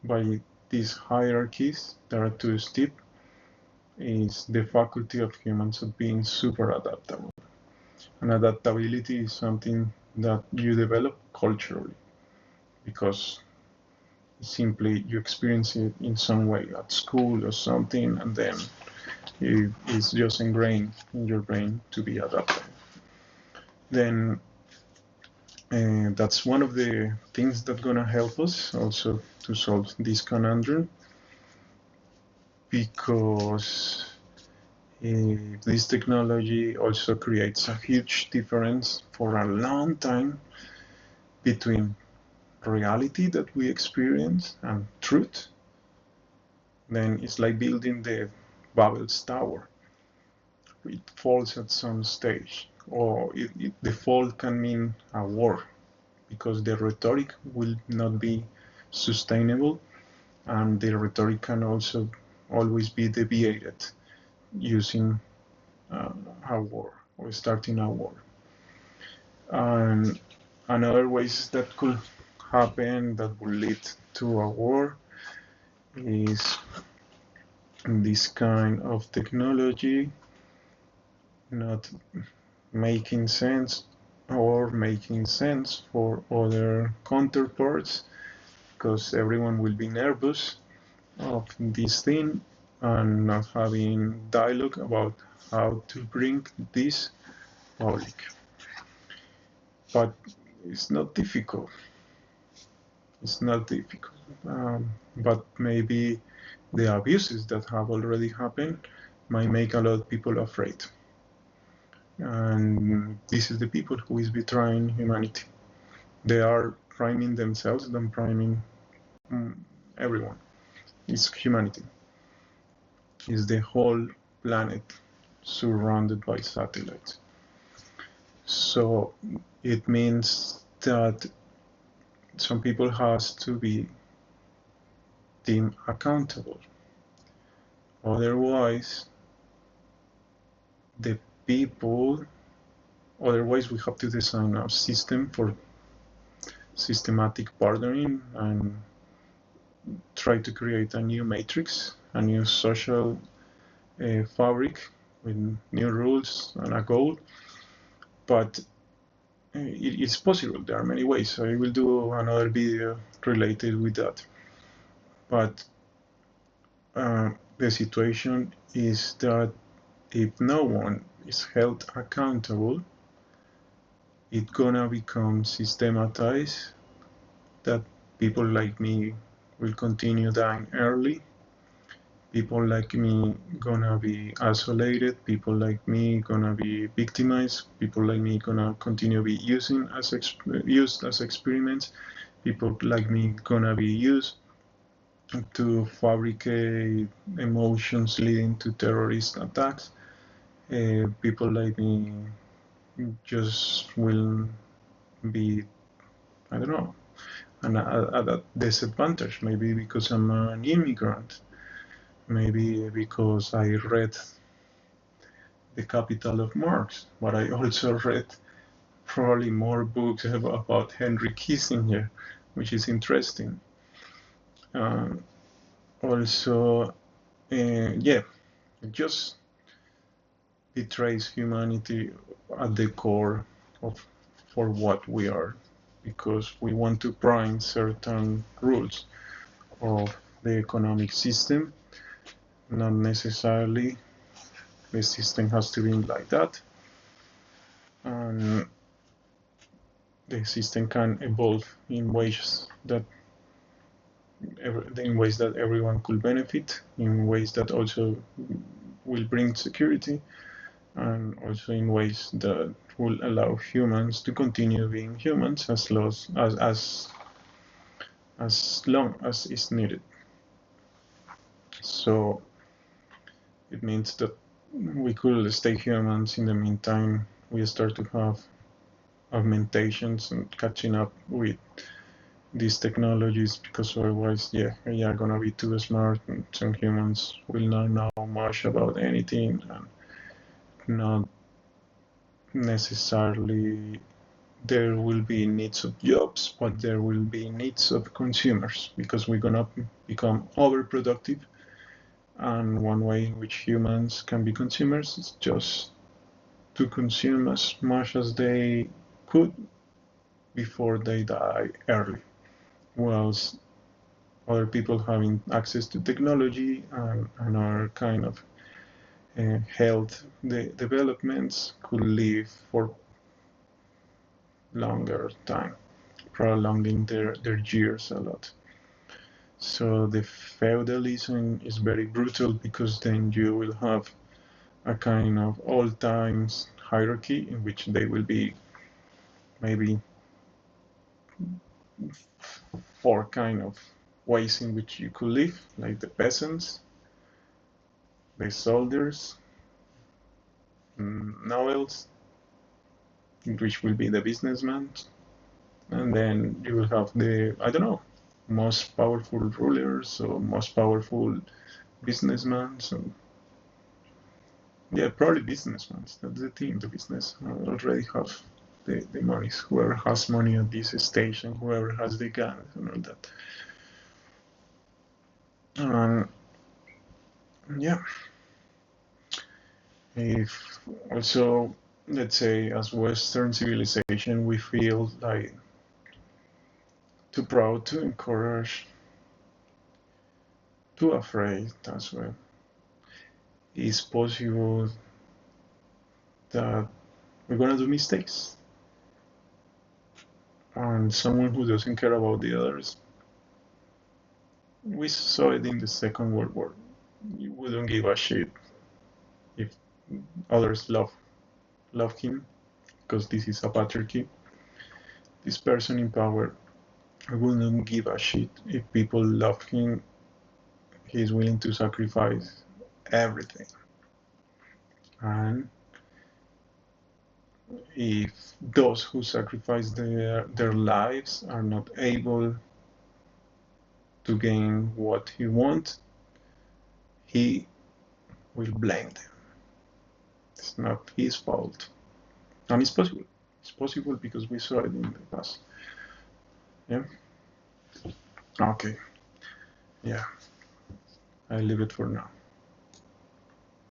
by these hierarchies that are too steep, is the faculty of humans of being super adaptable. And adaptability is something that you develop culturally, because simply you experience it in some way at school or something, and then it's just ingrained in your brain to be adaptable. Then that's one of the things that's going to help us also to solve this conundrum, because this technology also creates a huge difference for a long time between reality that we experience and truth. Then it's like building the Babel's Tower. It falls at some stage, or the fall can mean a war, because the rhetoric will not be sustainable, and the rhetoric can also always be deviated using a war or starting a war. And another ways that could happen that will lead to a war is this kind of technology not making sense, or making sense for other counterparts, because everyone will be nervous of this thing, and not having dialogue about how to bring this public. But it's not difficult. It's not difficult. But maybe the abuses that have already happened might make a lot of people afraid. And this is the people who is betraying humanity. They are priming themselves and priming everyone. It's humanity. It's the whole planet surrounded by satellites. So it means that some people has to be deemed accountable. Otherwise, the people, otherwise we have to design a system for systematic partnering and try to create a new matrix, a new social fabric with new rules and a goal. But it's possible. There are many ways. I will do another video related with that. But the situation is that if no one is held accountable, it's gonna become systematized that people like me will continue dying early. People like me gonna be isolated. People like me gonna be victimized. People like me gonna continue be used as experiments. People like me gonna be used to fabricate emotions leading to terrorist attacks. People like me just will be, I don't know, at a disadvantage. Maybe because I'm an immigrant. Maybe because I read The Capital of Marx, but I also read probably more books about Henry Kissinger, which is interesting. Also, yeah, it just betrays humanity at the core of for what we are, because we want to prime certain rules of the economic system. Not necessarily the system has to be like that, and the system can evolve in ways that everyone could benefit, in ways that also will bring security, and also in ways that will allow humans to continue being humans as long as is needed. So it means that we could stay humans. In the meantime, we start to have augmentations and catching up with these technologies, because otherwise, we are gonna be too smart, and some humans will not know much about anything, and not necessarily there will be needs of jobs, but there will be needs of consumers, because we're gonna become overproductive. And one way in which humans can be consumers is just to consume as much as they could before they die early, whilst other people having access to technology and other kind of health developments could live for longer time, prolonging their years a lot. So the feudalism is very brutal, because then you will have a kind of all times hierarchy in which they will be maybe four kind of ways in which you could live, like the peasants, the soldiers, nobles, which will be the businessmen, and then you will have the, I don't know, most powerful rulers or most powerful businessmen. So yeah, probably businessmen. That's the thing. The business already have the money. Whoever has money at this stage, and whoever has the guns and all that. Yeah. If also, let's say, as Western civilization, we feel like too proud to encourage, too afraid as well. it's possible that we're gonna do mistakes. And someone who doesn't care about the others, we saw it in the Second World War. You wouldn't give a shit if others love him, because this is a patriarchy. This person in power wouldn't give a shit if people love him. He's willing to sacrifice everything. And if those who sacrifice their lives are not able to gain what he wants, he will blame them. It's not his fault. And it's possible. It's possible because we saw it in the past. Yeah? Okay. Yeah. I leave it for now.